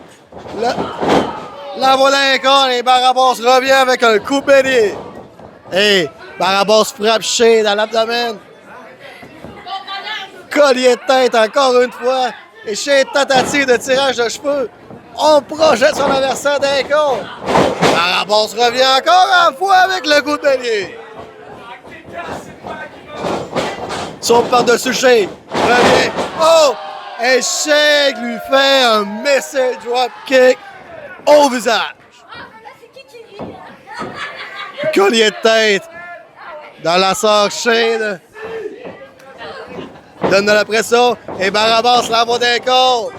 La voilà encore et Barabas revient avec un coup bélier. Et Barabas frappe Shade à l'abdomen. Collier de tête encore une fois. Et Shade tentative de tirage de cheveux. On projette son adversaire d'un corps. Barabas revient encore une fois avec le coup de bélier. Sauf par-dessus Shade. Revient. Oh! Et Shade lui fait un missile drop kick au visage. Collier de tête dans la sorte Shade. Donne de la pression et Barabas l'envoie d'un corps.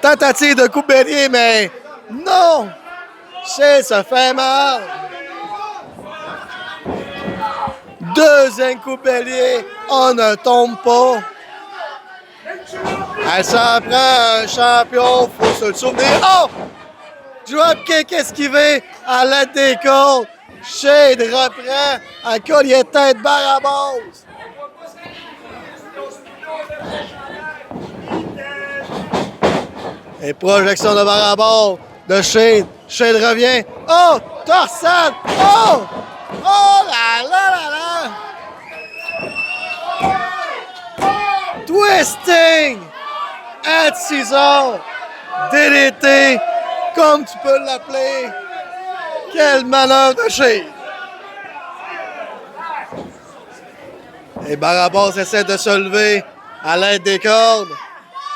Tentative de coup de bélier, mais non! Shade se fait mal. Deuxième coup de bélier, on ne tombe pas. Elle s'en prend un champion, faut se le souvenir. Oh! Dropkick esquivé à l'aide des cordes. Shade reprend un collier de tête Barabas. Et projection de Barabas de Shade. Shade revient. Oh! Torsade! Oh! Oh là là là là! Twisting! At Scissor! DDT! Comme tu peux l'appeler. Quelle manœuvre de Shade! Et Barabas essaie de se lever à l'aide des cordes.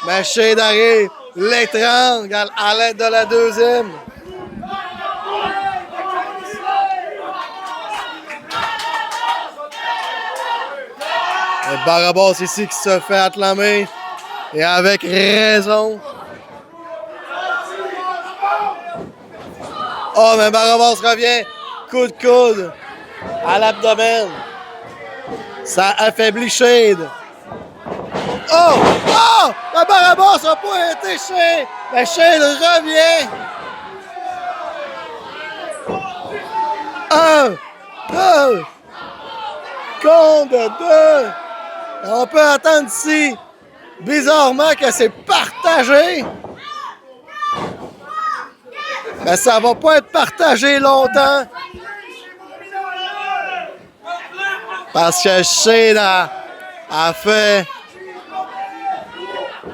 Mais Shade arrive. L'étrangle à l'aide de la deuxième. Et Barabas ici qui se fait acclamer. Et avec raison. Oh, mais Barabas revient. Coup de coude à l'abdomen. Ça affaiblit Shade. Oh! Oh! La Barabbas n'a pas été chez. La chaîne revient. 1, 2. Compte de 2. On peut attendre ici, bizarrement, que c'est partagé. Mais ça va pas être partagé longtemps. Parce que Shane a fait.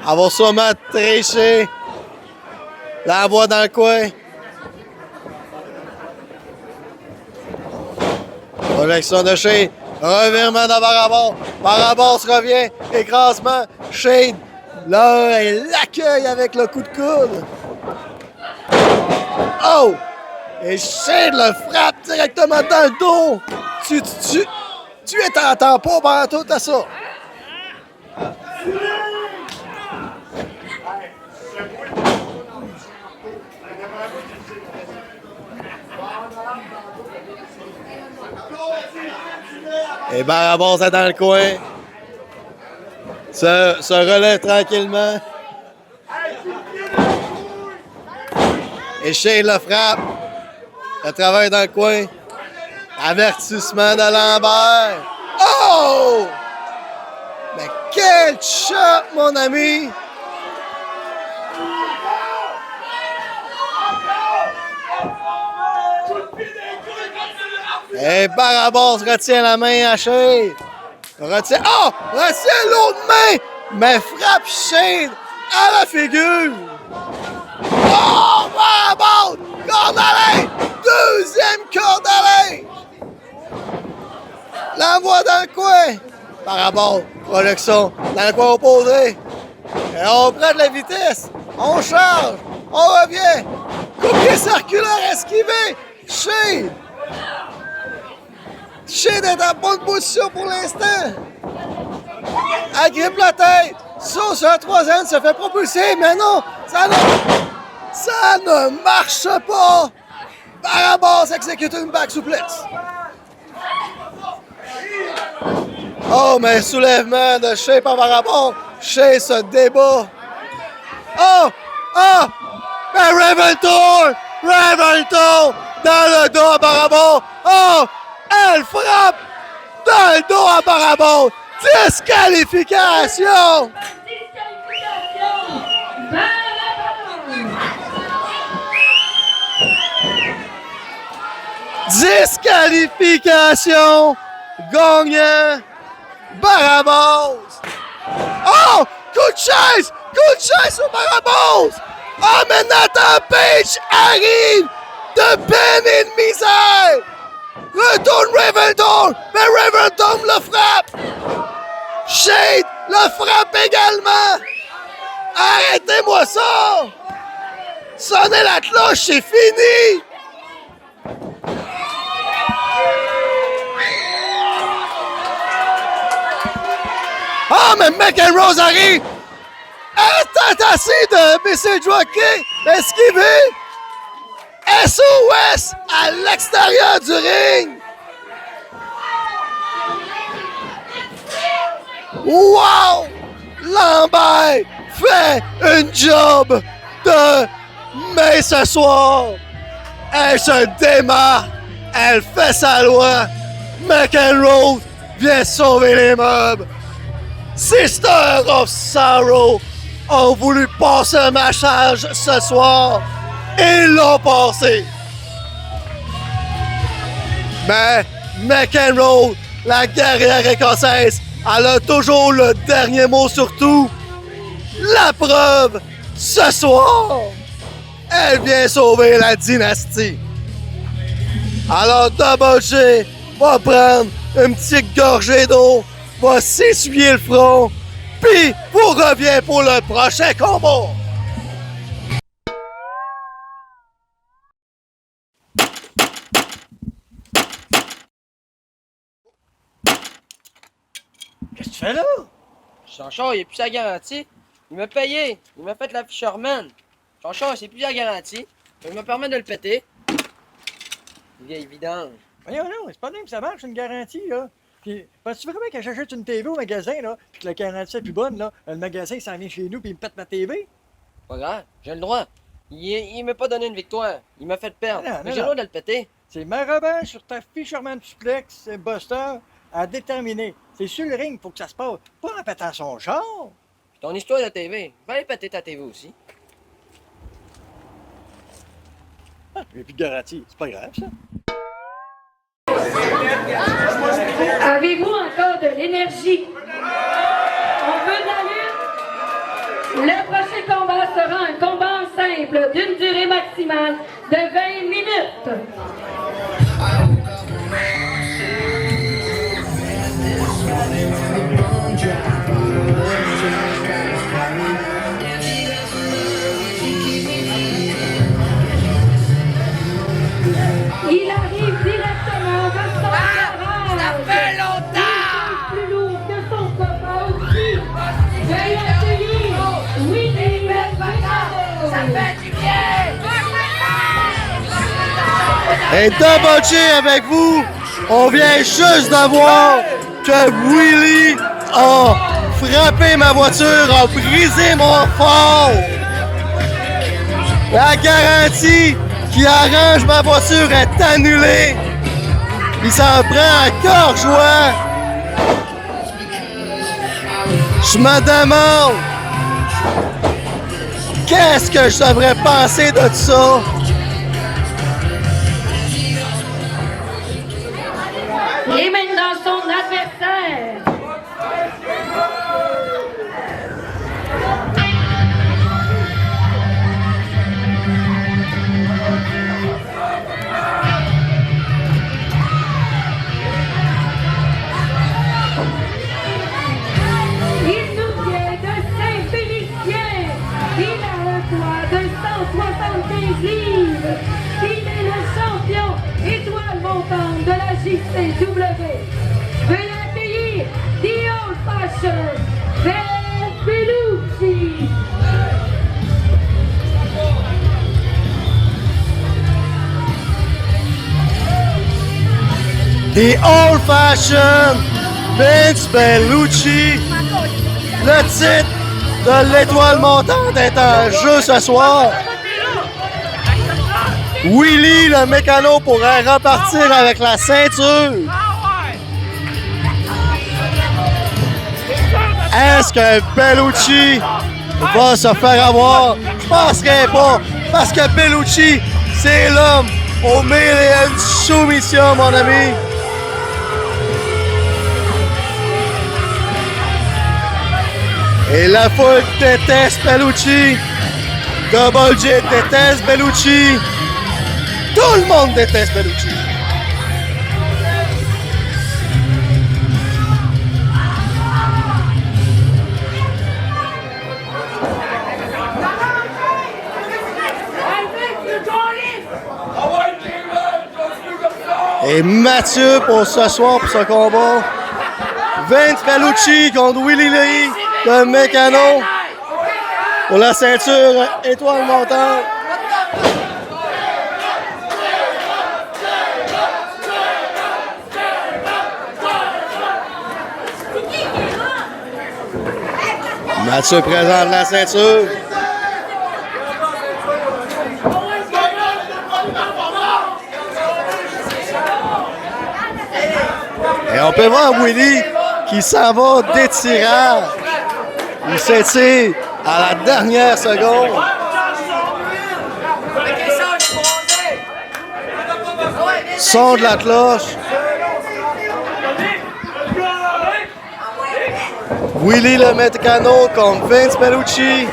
Elle va sûrement tricher. La voix dans le coin. Projection de Shane. Revirement de Barabbas. Barabbas revient. Écrasement. Shane. Là, elle l'accueille avec le coup de coude. Oh! Et Shane le frappe directement dans le dos. Tu t'entends pas pendant tout à ça. Et Barabbas est dans le coin. Se relève tranquillement. Et Shane le frappe. Le travail dans le coin. Avertissement de Lambert. Oh! Mais quel shot, mon ami! Et Barabbas retient la main à Shane. Retient l'autre main, mais frappe Shane à la figure. Oh, Barabbas! Corde à linge! Deuxième corde à linge! L'envoie dans le coin. Barabbas, projection dans le coin opposé. Et on prend de la vitesse. On charge. On revient. Coupier circulaire esquivé. Shane. Shane est en bonne position pour l'instant. Agrippe la tête. Sur un troisième, se fait propulser. Mais non, ça ne marche pas. Barabbas exécute une back suplex. Oh, mais soulèvement de Shane par Barabbas. Shane se débat. Oh! Oh! Mais Revoltor dans le dos à Barabbas. Oh! Elle frappe dans le dos à Barabbas. Disqualification! Disqualification! Gagnant! Barabbas! Oh! Coup de chaise! Coup de chaise sur Barabbas! Oh, mais Nathan Page arrive de peine et de misère! Retourne Revoltor! Mais Revoltor le frappe! Shane le frappe également! Arrêtez-moi ça! Sonnez la cloche, c'est fini! Ah, mais McEnroe arrive! Tentative de Missile Jockey, esquivé! SOS à l'extérieur du ring! Wow! Lambert fait une job de mais ce soir, elle se démarre, elle fait sa loi. McEnroe vient sauver les meubles. Sister of Sorrow ont voulu passer un massage ce soir. Ils l'ont passé. Mais McEnroe, la guerrière écossaise, elle a toujours le dernier mot sur tout. La preuve, ce soir, elle vient sauver la dynastie. Alors Double J va prendre une petite gorgée d'eau, va s'essuyer le front, puis vous revient pour le prochain combat. Qu'est-ce que tu fais là? Son char, il est plus à garantie. Il m'a payé. Il m'a fait la Fisherman. Son char, c'est plus à garantie. Je me permets de le péter. Vieille vidange. Voyons, non, c'est pas même que ça marche, une garantie, là. Penses-tu vraiment que j'achète une TV au magasin, là, puis que la 47 est plus bonne, là, le magasin s'en vient chez nous, puis il me pète ma TV? Pas grave, j'ai le droit. Il m'a pas donné une victoire. Il m'a fait perdre. Non, non, Mais j'ai le non. droit de le péter. C'est ma revanche sur ta Fisherman Suplex, Buster, à déterminer. C'est sur le ring, faut que ça se passe, pas en pétant son char. Puis ton histoire de TV, va aller péter ta TV aussi. Ah, j'ai plus de garantie, c'est pas grave, ça. Avez-vous encore de l'énergie? On veut de la lutte? Le prochain combat sera un combat simple d'une durée maximale de 20 minutes. Il arrive directement de son garage. Ça fait longtemps! Il est plus lourd que son copain aussi. Veuillez accueillir Willy Mercado. Ça fait du bien! Et Double J avec vous, on vient juste de voir que Willy a frappé ma voiture, a brisé mon phare. La garantie qui arrange ma voiture est annulée. Il s'en prend à cœur joie. Je me demande qu'est-ce que je devrais penser de ça. Et maintenant son adversaire. Il nous vient de Saint-Félicien. Il a un poids de 175 livres. Il est le champion étoile montante de la JCW. Veuillez accueillir The Old Fashioned Ben Bellucci. The Old Fashioned Vince Bellucci. Le titre de l'étoile montante est en jeu ce soir. Willy, le mécano, pourrait repartir avec la ceinture. Est-ce que Bellucci va se faire avoir? Je penserais pas, parce que Bellucci, c'est l'homme au mille et une soumission, mon ami. Et la foule déteste Bellucci. Double J déteste Bellucci. Tout le monde déteste Bellucci. Et Mathieu pour ce soir, pour ce combat. Vince Bellucci contre Willy Lee de Mécano pour la ceinture étoile montante. Mathieu présente la ceinture. Et on peut voir Willy qui s'en va d'étirage. Il s'étire à la dernière seconde. Son de la cloche. Willy le mécano contre Vince Bellucci.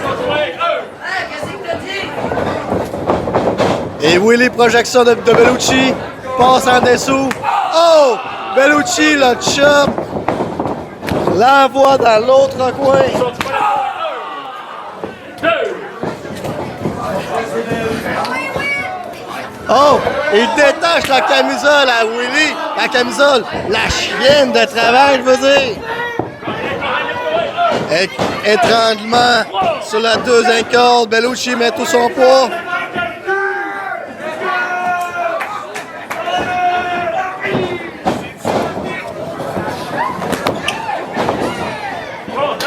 Et Willy projection de Bellucci passe en dessous. Oh! Bellucci le chop. L'envoie dans l'autre coin. Oh! Il détache la camisole à Willy. La camisole, la chienne de travail, je veux dire. Étranglement sur la deuxième corde. Bellucci met tout son poids.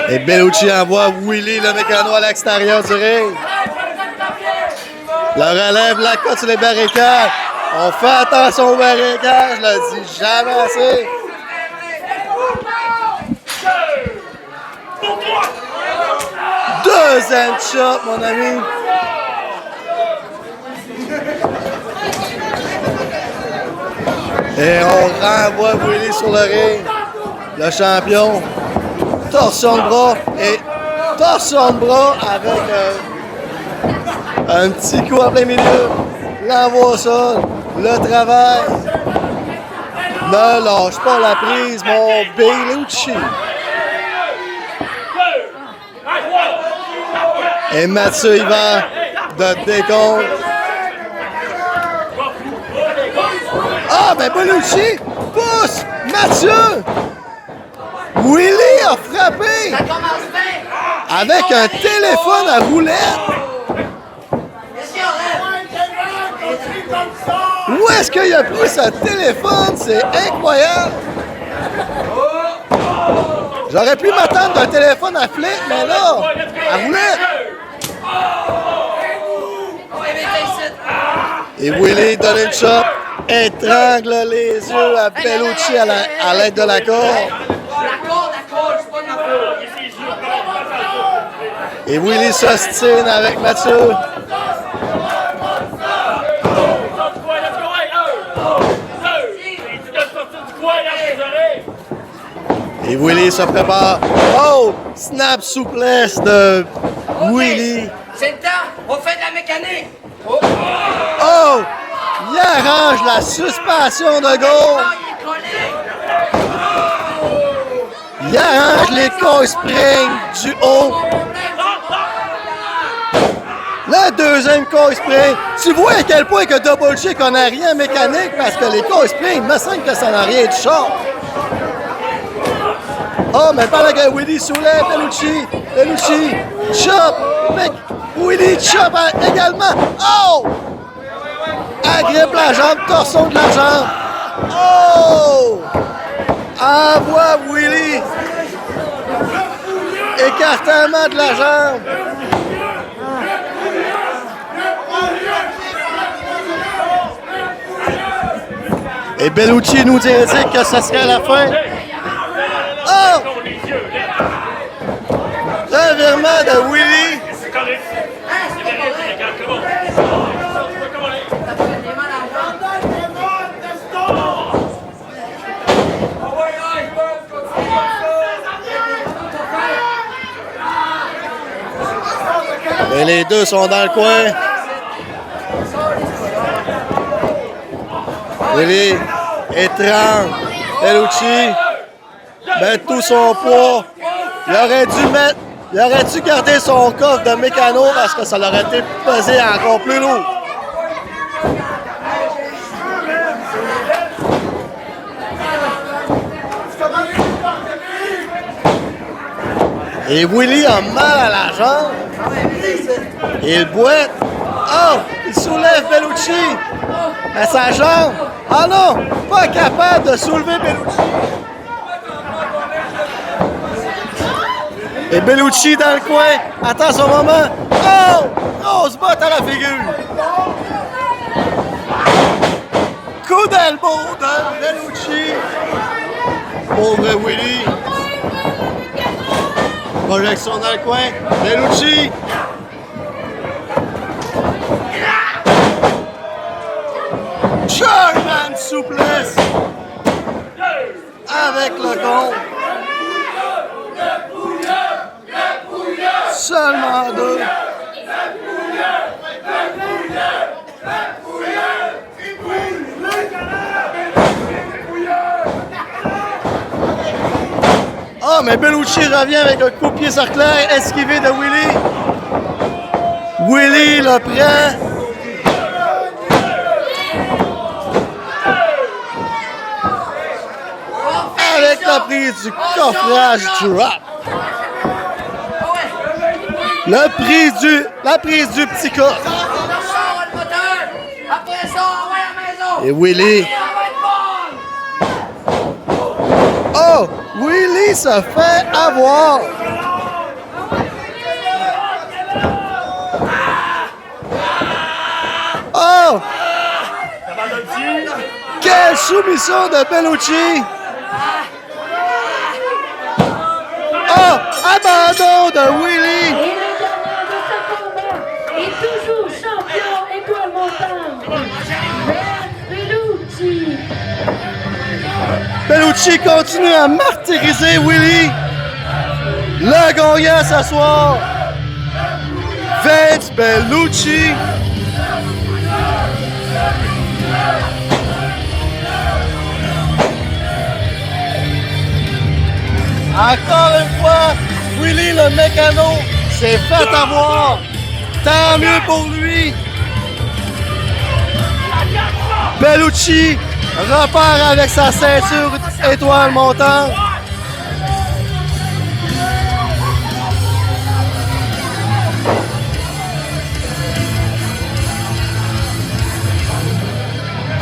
Et Bellucci envoie Willy le mécano à l'extérieur du ring. Le relève la cote sur les barricades. On fait attention aux barricades, je le dis jamais assez. Deuxième shot, mon ami. Et on renvoie Willy sur le ring. Le champion. Torsion de bras et torsion de bras avec un petit coup en plein milieu. L'envoi au sol. Le travail. Ne lâche pas la prise, mon Bellucci. Et Mathieu Yvan de décompte. Ah, ben Bellucci pousse Mathieu. Willy a frappé avec un téléphone à roulette. Où est-ce qu'il a pris ce téléphone? C'est incroyable. J'aurais pu m'attendre d'un téléphone à flip, mais là, à roulette. Et Willy donne une shot, étrangle les yeux à Bellucci à l'aide de la corde. Et Willy s'ostine avec Mathieu. Et Willy se prépare. Oh! Snap souplesse de Willy. C'est le temps, on fait de la mécanique. Oh! Il arrange la suspension de gauche. Il arrange les coils spring du haut. Le deuxième coil spring. Tu vois à quel point que Double J connaît rien mécanique parce que les coils spring, il me semble que ça n'a rien du short. Oh, mais pendant que Willy soulève Bellucci. Bellucci, chop. Mec, Willy chop également. Oh! Agrippe la jambe, torsion de la jambe. Oh! Envoie Willy. Écartement de la jambe. Et Bellucci nous indique que ce serait la fin. Oh! Revirement de Willy. Et les deux sont dans le coin. Willy étrangle Bellucci. met tout son poids. Il aurait dû garder son coffre de mécano parce que ça l'aurait été pesé encore plus lourd. Et Willy a mal à la jambe. Il boite. Oh! Il soulève Bellucci à sa jambe. Ah non! Pas capable de soulever Bellucci. Et Bellucci dans le coin. Attends son moment. Oh! Grosse botte à la figure. Coup d'elbow de Bellucci. Pauvre Willy. Projection dans le coin. Bellucci. German souplesse. Avec le compte. Seulement deux. Ah, mais Bellucci revient avec un coup de pied circulaire esquivé de Willy. Willy le prend. Avec la prise du coffrage drop. La prise du petit coffre. Et Willy. Oh! Willy se fait avoir. Quelle soumission de Bellucci! Oh! Abandon de Willy! Et le gagnant de ce combat est toujours champion étoile montante. Bellucci. Bellucci continue à martyriser Willy. Le gagnant ce soir, Vince Bellucci. Encore une fois, Willy le mécano s'est fait avoir. Tant mieux pour lui. Bellucci repart avec sa ceinture étoile montante.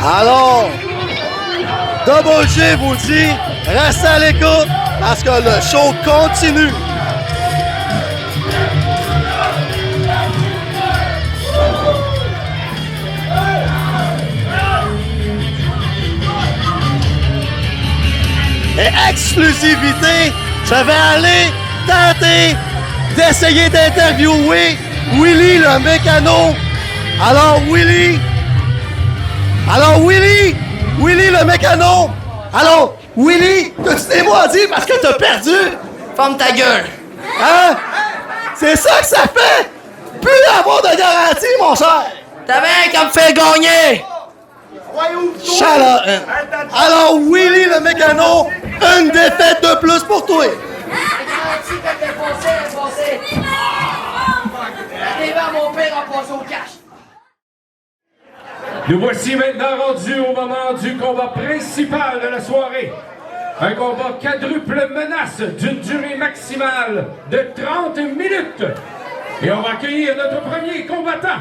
Alors, Double J vous dit, restez à l'écoute parce que le show continue. Et exclusivité, je vais aller tenter d'essayer d'interviewer Willy le mécano. Alors Willy le mécano. Alors Willy, t'as-tu des mots à dire parce que t'as perdu? Ferme ta gueule. Hein? C'est ça que ça fait? Plus avoir de garantie, mon cher. T'avais qu'à me faire gagner. Shut up. Alors Willy le mécano, une défaite de plus pour toi. Mon père a passé au cash. Nous voici maintenant rendus au moment du combat principal de la soirée. Un combat quadruple menace d'une durée maximale de 30 minutes. Et on va accueillir notre premier combattant.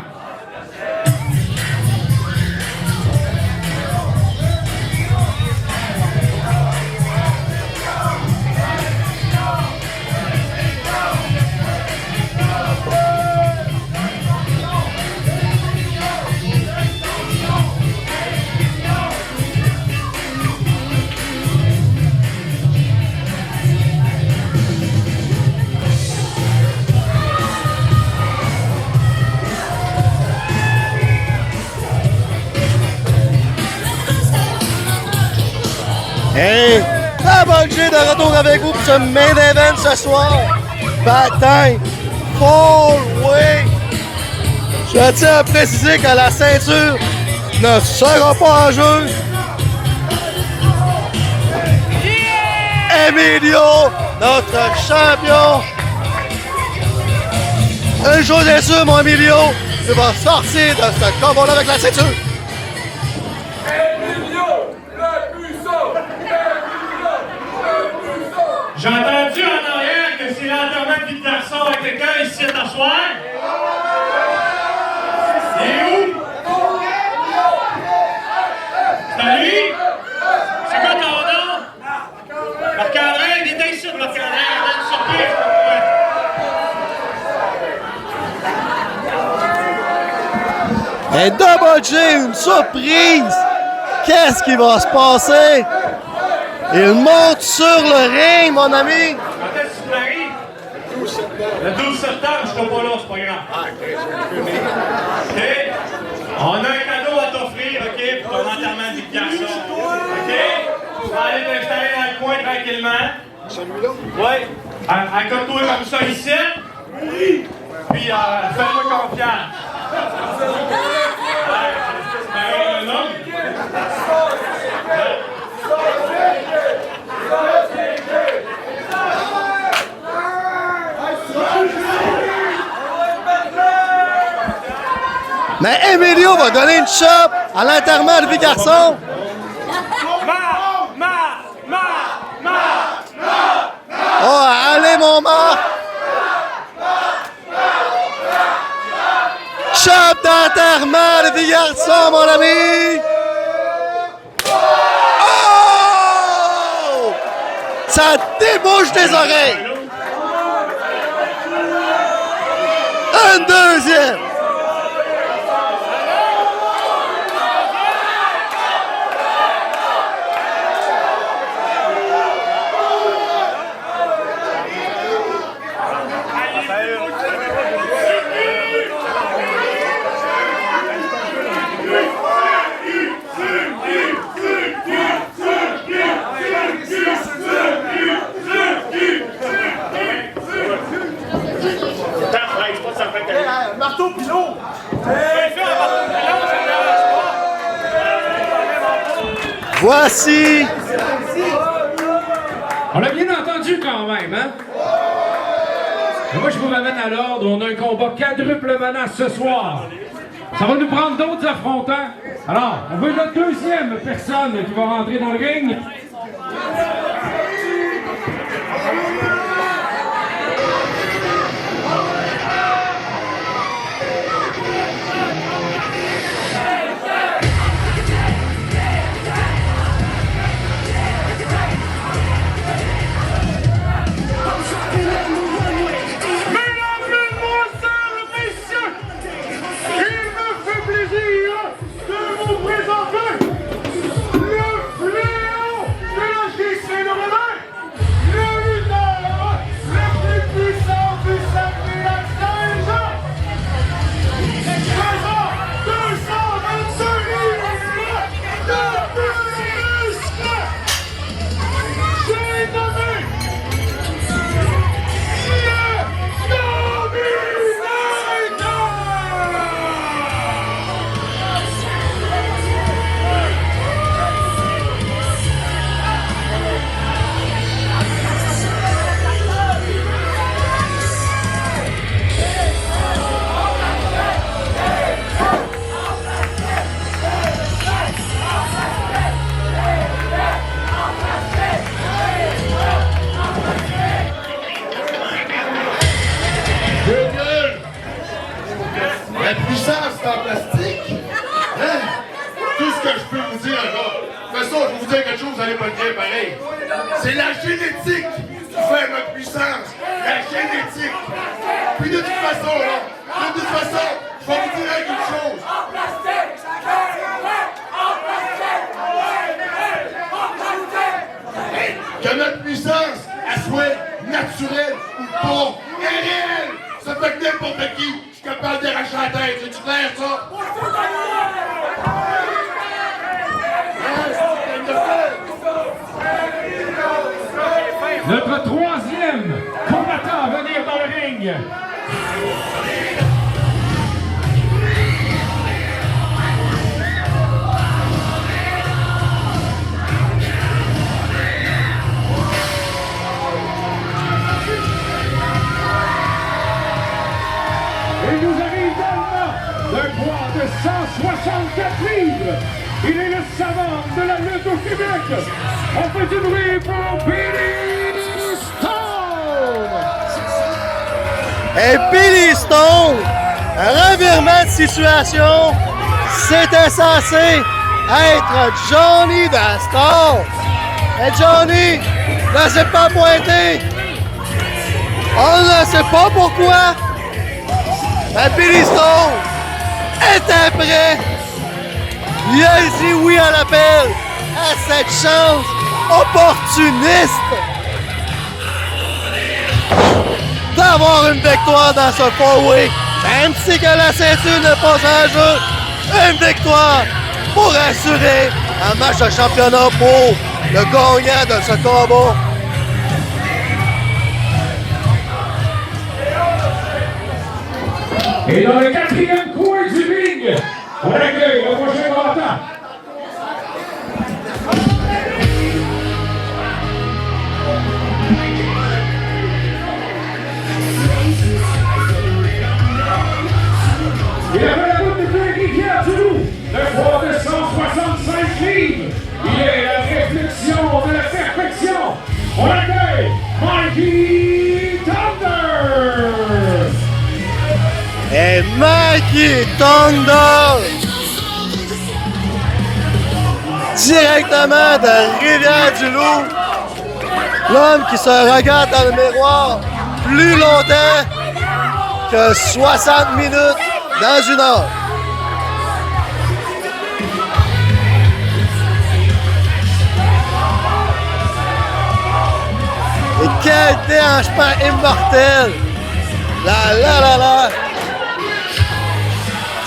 Hey, Double J de retour avec vous pour ce main event ce soir. Bataille Fall Way. Je tiens à préciser que la ceinture ne sera pas en jeu. Emilio, notre champion. Une chose est sûre, mon Emilio, tu vas sortir de ce combat-là avec la ceinture. J'ai entendu en arrière que c'est l'enterrement de vie de garçon avec quelqu'un ici à soir. C'est où? C'est à lui? C'est quoi ton nom? Marc-André, il était ici, Marc-André, il a une surprise pour toi. Et Double J, une surprise! Qu'est-ce qui va se passer? Il monte sur le ring, mon ami! Quand est-ce que tu maries? Le 12 septembre, je serai pas là, c'est pas grave. OK? On a un cadeau à t'offrir, OK, pour ton enterrement de vie de garçon. OK? Tu vas aller t'installer dans le coin tranquillement. Celui-là? Oui. Accorde-toi comme ça ici. Oui. Puis, fais-moi confiance. Un homme. Mais Emilio va donner une chope à l'enterrement de vie garçon. Oh, allez mon Marc! Chope d'enterrement de vie garçon, mon ami! Oh! Ça débouche des oreilles! Une deuxième! c'est pas de serpent de talus. Marteau pilot! Je vais faire un marteau pilon, ça me dérange pas. Voici On l'a bien entendu quand même, hein? Et moi, je vous ramène à l'ordre. On a un combat quadruple menace ce soir. Ça va nous prendre d'autres affrontants. Alors, on veut notre deuxième personne qui va rentrer dans le ring. La puissance, c'est en plastique. Hein? Tout ce que je peux vous dire encore. De toute façon, je vais vous dire quelque chose, vous allez pas le dire pareil. C'est la génétique qui fait notre puissance. La génétique. Puis de toute façon, là, je vais vous dire quelque chose. En plastique! Hey, que notre puissance, elle soit naturelle ou pas, est réelle. Ça peut être n'importe qui. Je suis capable d'arracher la tête. C'est-tu clair, ça? Notre troisième combattant à venir dans le ring. Il nous arrive d'Allemagne d'un poids de 164 livres. Il est le savant de la lutte au Québec. On fait du bruit pour Billy Stone! Et Billy Stone, un revirement de situation, c'était censé être Johnny the Star. Et Johnny ne s'est pas pointé. On ne sait pas pourquoi. Mais Billy Stone était prêt. Il a dit oui à l'appel, à cette chance opportuniste d'avoir une victoire dans ce four-way, même si que la ceinture n'est pas en jeu. Une victoire pour assurer un match de championnat pour le gagnant de ce combat. Et dans le quatrième coin du ring, on accueille le prochain combattant. Il avait la route de Frankie Pierre-Toulouse, le poids de 165 livres. Il est la réflexion de la perfection. On accueille Mikey Thunder. Et Mikey Thunder, directement de Rivière-du-Loup, l'homme qui se regarde dans le miroir plus longtemps que 60 minutes dans une heure. Et quel déhanchement immortel! La la la la!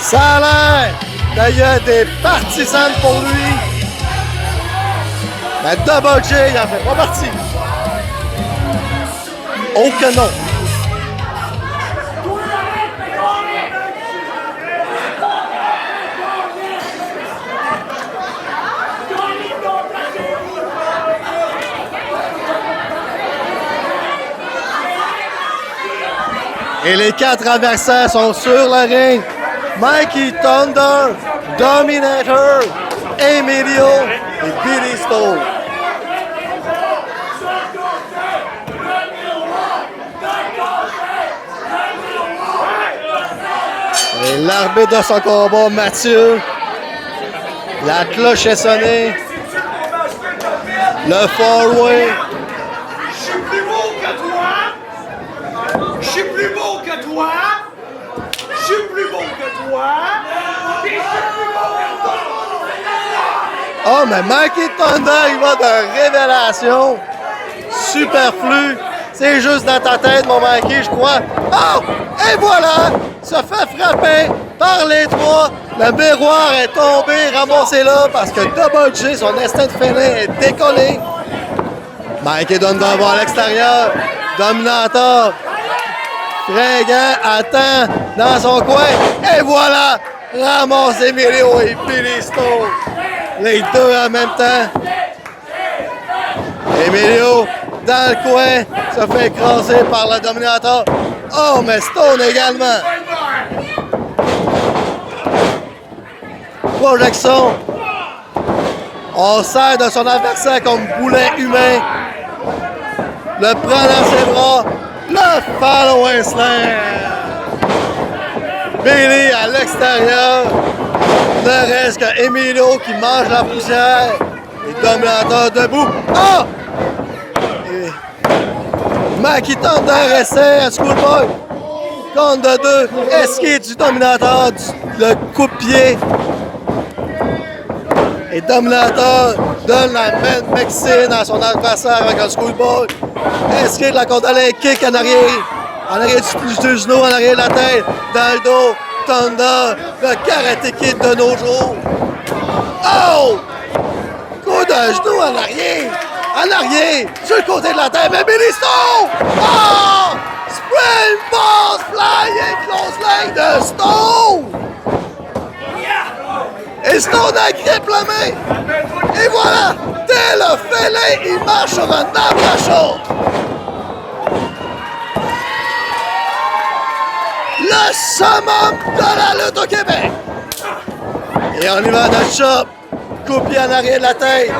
Ça a l'air qu'il y a des partisans pour lui. Mais Double J, il en fait pas partie. Oh que non! Et les 4 adversaires sont sur le ring. Mikey Thunder, Dominator, Emilio et Billy Stone. Et l'arbitre de son combat, Mathieu. La cloche est sonnée. Le four-way. Je suis plus beau que toi! Je suis plus beau que toi! Je suis plus beau que toi! Et je suis plus beau que toi! Oh, mais Mikey Thunder, il va de révélation. Superflu. C'est juste dans ta tête, mon Mikey, je crois. Oh! Et voilà! Se fait frapper par les 3. Le miroir est tombé, ramassé là, parce que Double J, son instinct de félin, est décollé. Mikey Thunder va à l'extérieur. Dominator. Fringant attend dans son coin. Et voilà! Ramasse Emilio et Billy Stone. Les deux en même temps. Emilio, dans le coin, se fait écraser par le Dominator. Oh, mais Stone également. Projection. On sert de son adversaire comme boulet humain. Le prend dans ses bras. Le following slam. Billy à l'extérieur. Ne reste que Emilio qui mange la poussière. Et Dominator debout. Oh! Et Mikey Thunder essaie un schoolboy. Compte de 2. Esquive du Dominator. Le coup de pied. Et Dominator donne la main médecine à son adversaire avec un schoolboy. Esquive de la condamnée, kick en arrière du genou, en arrière de la tête, dans le dos. Thunder, le karaté kid de nos jours. Oh! Coup de genou en arrière, sur le côté de la tête, mais Billy Stone! Oh! Springboard flying close leg de Stone! Et Stone agrippe la main. Et voilà, dès le félin, il marche sur un arbre à chaud. Le summum de la lutte au Québec. Et on y va dans le shop. Coup-pied en arrière de la tête.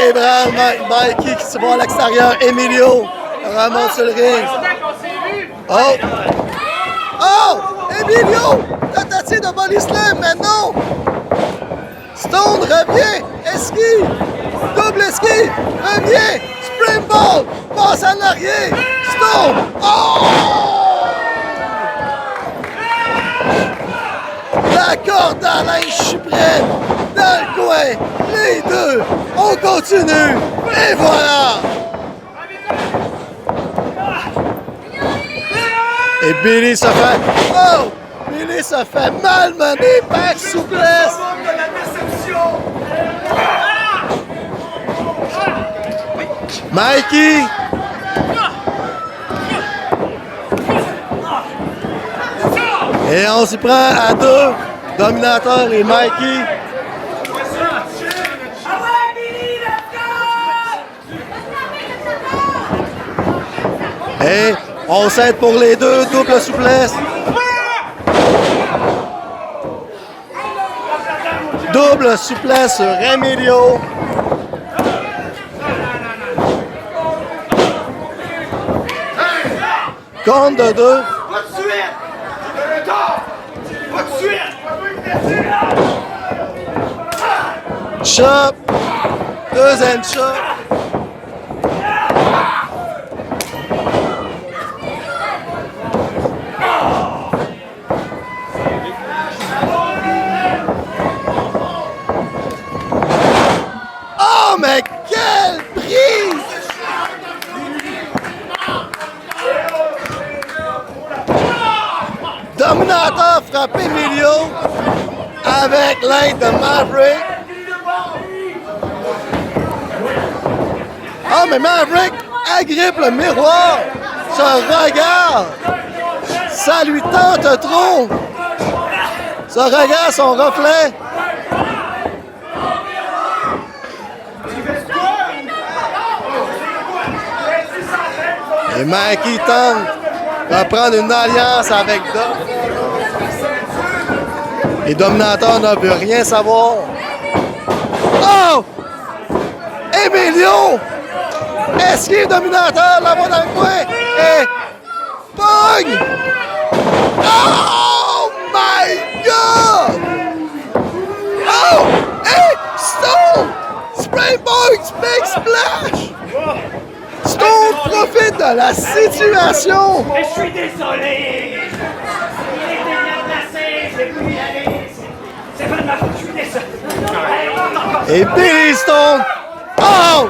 Abraham, Mikey qui se voit à l'extérieur. Emilio remonte sur le ring. Oh! Oh! Emilio! Tentative de body slam, mais non! Stone revient, esquive, double esquive, revient, springboard, passe en arrière, Stone, oh! La corde à linge suprême, dans le coin, les deux, on continue, et voilà! Et Billy se fait, oh! Billy se fait malmener par souplesse. Mikey. Et on s'y prend à 2. Dominator et Mikey. Et on s'aide pour les deux. Double souplesse. Double souplesse sur Emilio. Compte de 2. Pas de suite! Pas de suite! Chop. Deuxième chop. Oh, mais quelle prise! Dominator frappe Emilio avec l'aide de Maverick. Ah, mais Maverick agrippe le miroir, se regarde. Ça lui tente trop. Se regarde son reflet. Et Mikey tente va prendre une alliance avec Dom. Et Dominator ne veut rien savoir. Oh! Emilio! Esquive Dominator, là-bas dans le coin. Et pogne! Oh my God! Oh! Hey! Stone! Springboard! Big splash! Stone profite de la situation! Je suis désolé! Il était bien placé, j'ai voulu y aller. C'est pas de ma faute, je suis désolé. Allez, on monte encore. Et Billy Stone! Oh!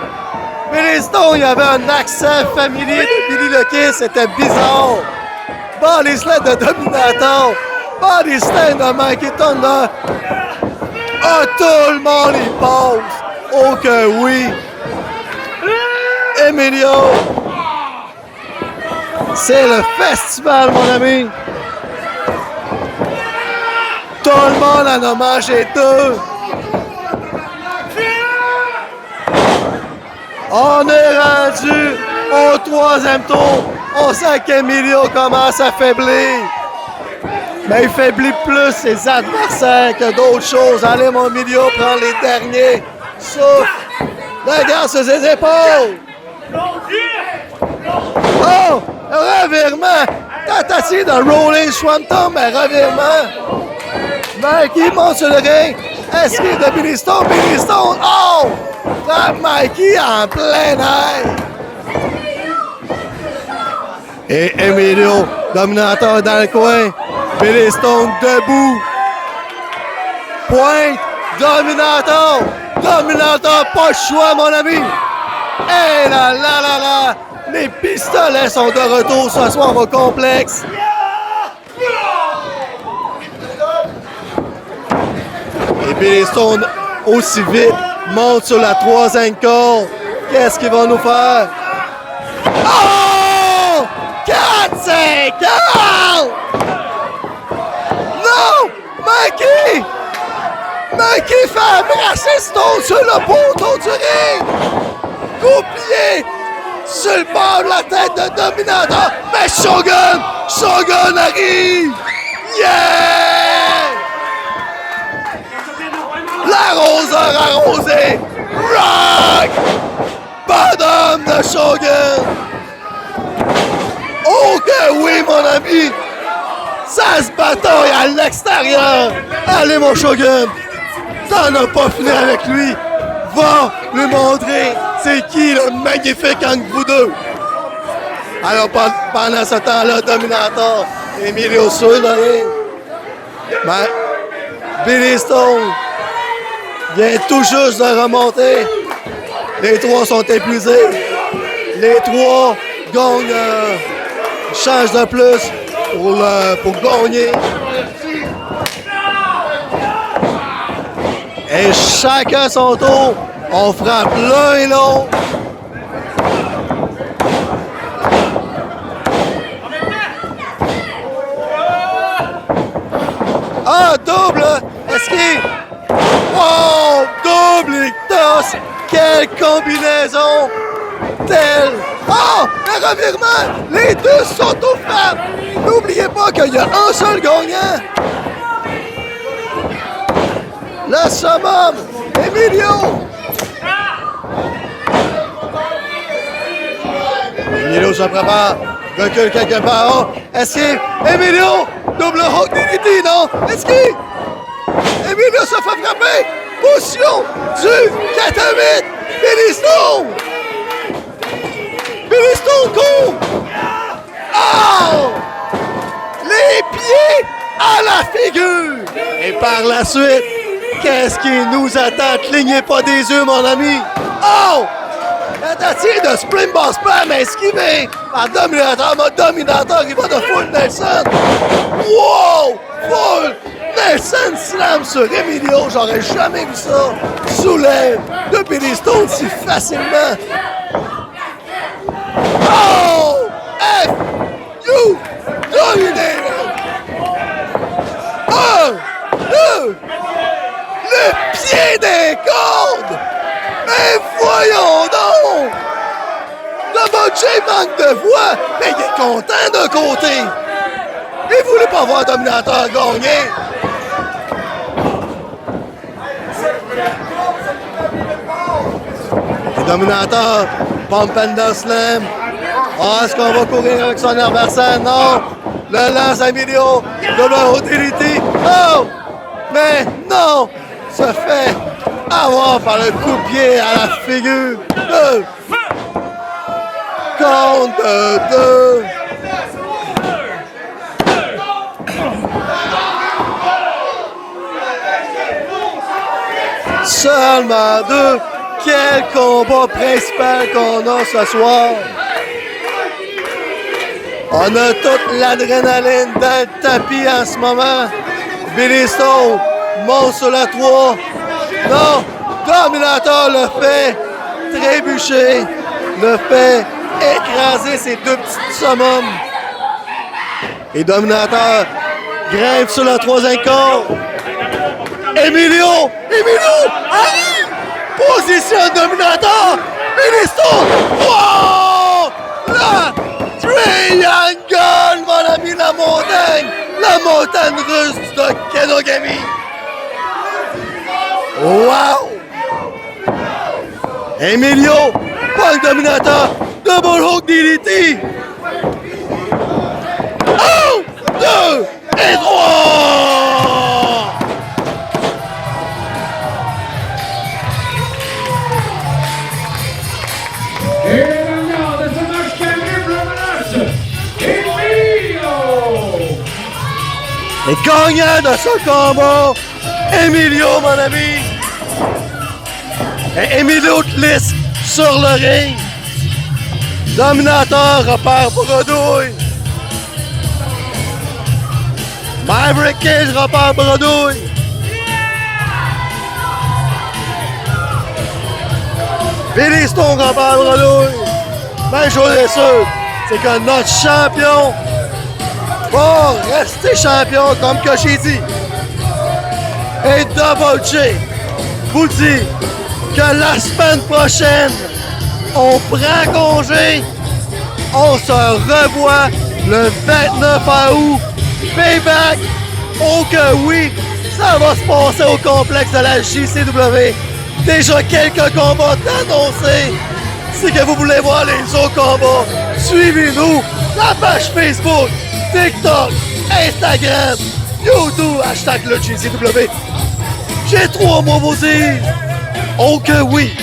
Billy Stone, il y avait un accent familier de Billy le Kid, c'était bizarre. Body slam de Dominator. Body slam de Mikey Thunder. Oh, tout le monde y passe. Oh que oui. Emilio. C'est le festival, mon ami. Tout le monde en a mangé deux. On est rendu au troisième tour. On sent qu'Emilio commence à faiblir. Mais il faiblit plus ses adversaires que d'autres choses. Allez, mon Emilio, prends les derniers. Souffle. Regarde sur ses épaules. Oh! Revirement. Tentative de rolling swanton, mais revirement. Mikey monte sur le ring. Esquive de Billy Stone. Billy Stone. Oh! Frappe Mikey en plein air. Et Emilio, Dominator dans le coin. Billy Stone debout. Pointe. Dominator. Dominator, pas le choix, mon ami. Et là, là, là, là. Les pistolets sont de retour ce soir au complexe. Et Billy Stone, aussi vite, monte sur la troisième corde. Qu'est-ce qu'il va nous faire? Oh! 4-5! Non! Mikey! Mikey fait embrasser Stone sur le poteau du ring! Coup-pied sur le bord de la tête de Dominator! Mais Shogun! Shogun arrive! Yeah! L'arroseur arrosé! Rock! Bottom de Shogun! Oh que oui, mon ami! Ça se bataille à l'extérieur! Allez, mon Shogun! T'en as pas fini avec lui! Va lui montrer c'est qui le magnifique entre vous deux! Alors, pendant ce temps-là, Dominator, Emilio sur le ring. Ben, Billy Stone vient tout juste de remonter. Les trois sont épuisés. Les trois gagnent change de plus pour gagner. Et chacun son tour. On frappe l'un et l'autre. Ah, double esquive. Wow, double ictos. Quelle combinaison. Telle. Oh, un revirement. Les deux s'auto-frappent. N'oubliez pas qu'il y a un seul gagnant. Le summum, Emilio. Emilio se prépare, recule quelque part. Oh, esquive, Emilio, double hook DDT, non, esquive. Emilio se fait frapper. Position du 4-8. Billy Stone. Billy Stone court. Oh! Les pieds à la figure. Et par la suite, qu'est-ce qui nous attend? Clignez pas des yeux, mon ami. Oh! Tentative de Springboard Spam esquivé par Dominator. Dominator qui va de full Nelson. Wow! Full Nelson slam sur Emilio. J'aurais jamais vu ça. Soulève de Billy Stone si facilement. Oh! F! You! Dominator! 1, 2! Le pied des cordes! Mais voyons donc! Double J manque de voix, mais il est content d'un côté. Il voulait pas voir Dominator gagner. Et Dominator, Pump and Slam. Ah, est-ce qu'on va courir avec son adversaire? Non. Le lance à Emilio. Double utility. Oh! Mais non! Se fait avoir par le coup de pied à la figure. Compte de 2. Seulement 2. Quel combat principal qu'on a ce soir. On a toute l'adrénaline dans le tapis en ce moment. Billy Stone monte sur la 3. Non, Dominator le fait trébucher, le fait écraser ses deux petits summums. Et Dominator grimpe sur la 3e corde. Emilio arrive! Positionne Dominator! Billy Stone! Wow! La Triangle, mon ami, la montagne russe de Kenogami. Wow! Emilio, Punk Dominator, double hook DDT. 1, 2 et 3! Et le gagnant de ce match qui arrive le menace, Emilio! Les gagnants de ce combat, Emilio, mon ami. Et Emilio glisse sur le ring. Dominator repart bredouille. Maverick Cage repart bredouille. Billy Stone repart bredouille. Même chose est sûre, c'est que notre champion va rester champion comme que j'ai dit. Et Double J vous dit que la semaine prochaine, on prend congé, on se revoit le 29 août. Payback, oh que oui, ça va se passer au complexe de la JCW. Déjà quelques combats annoncés. Si que vous voulez voir les autres combats, suivez-nous la page Facebook, TikTok, Instagram, YouTube, hashtag le JCW. J'ai 3 mots à vous dire. Oh que oui!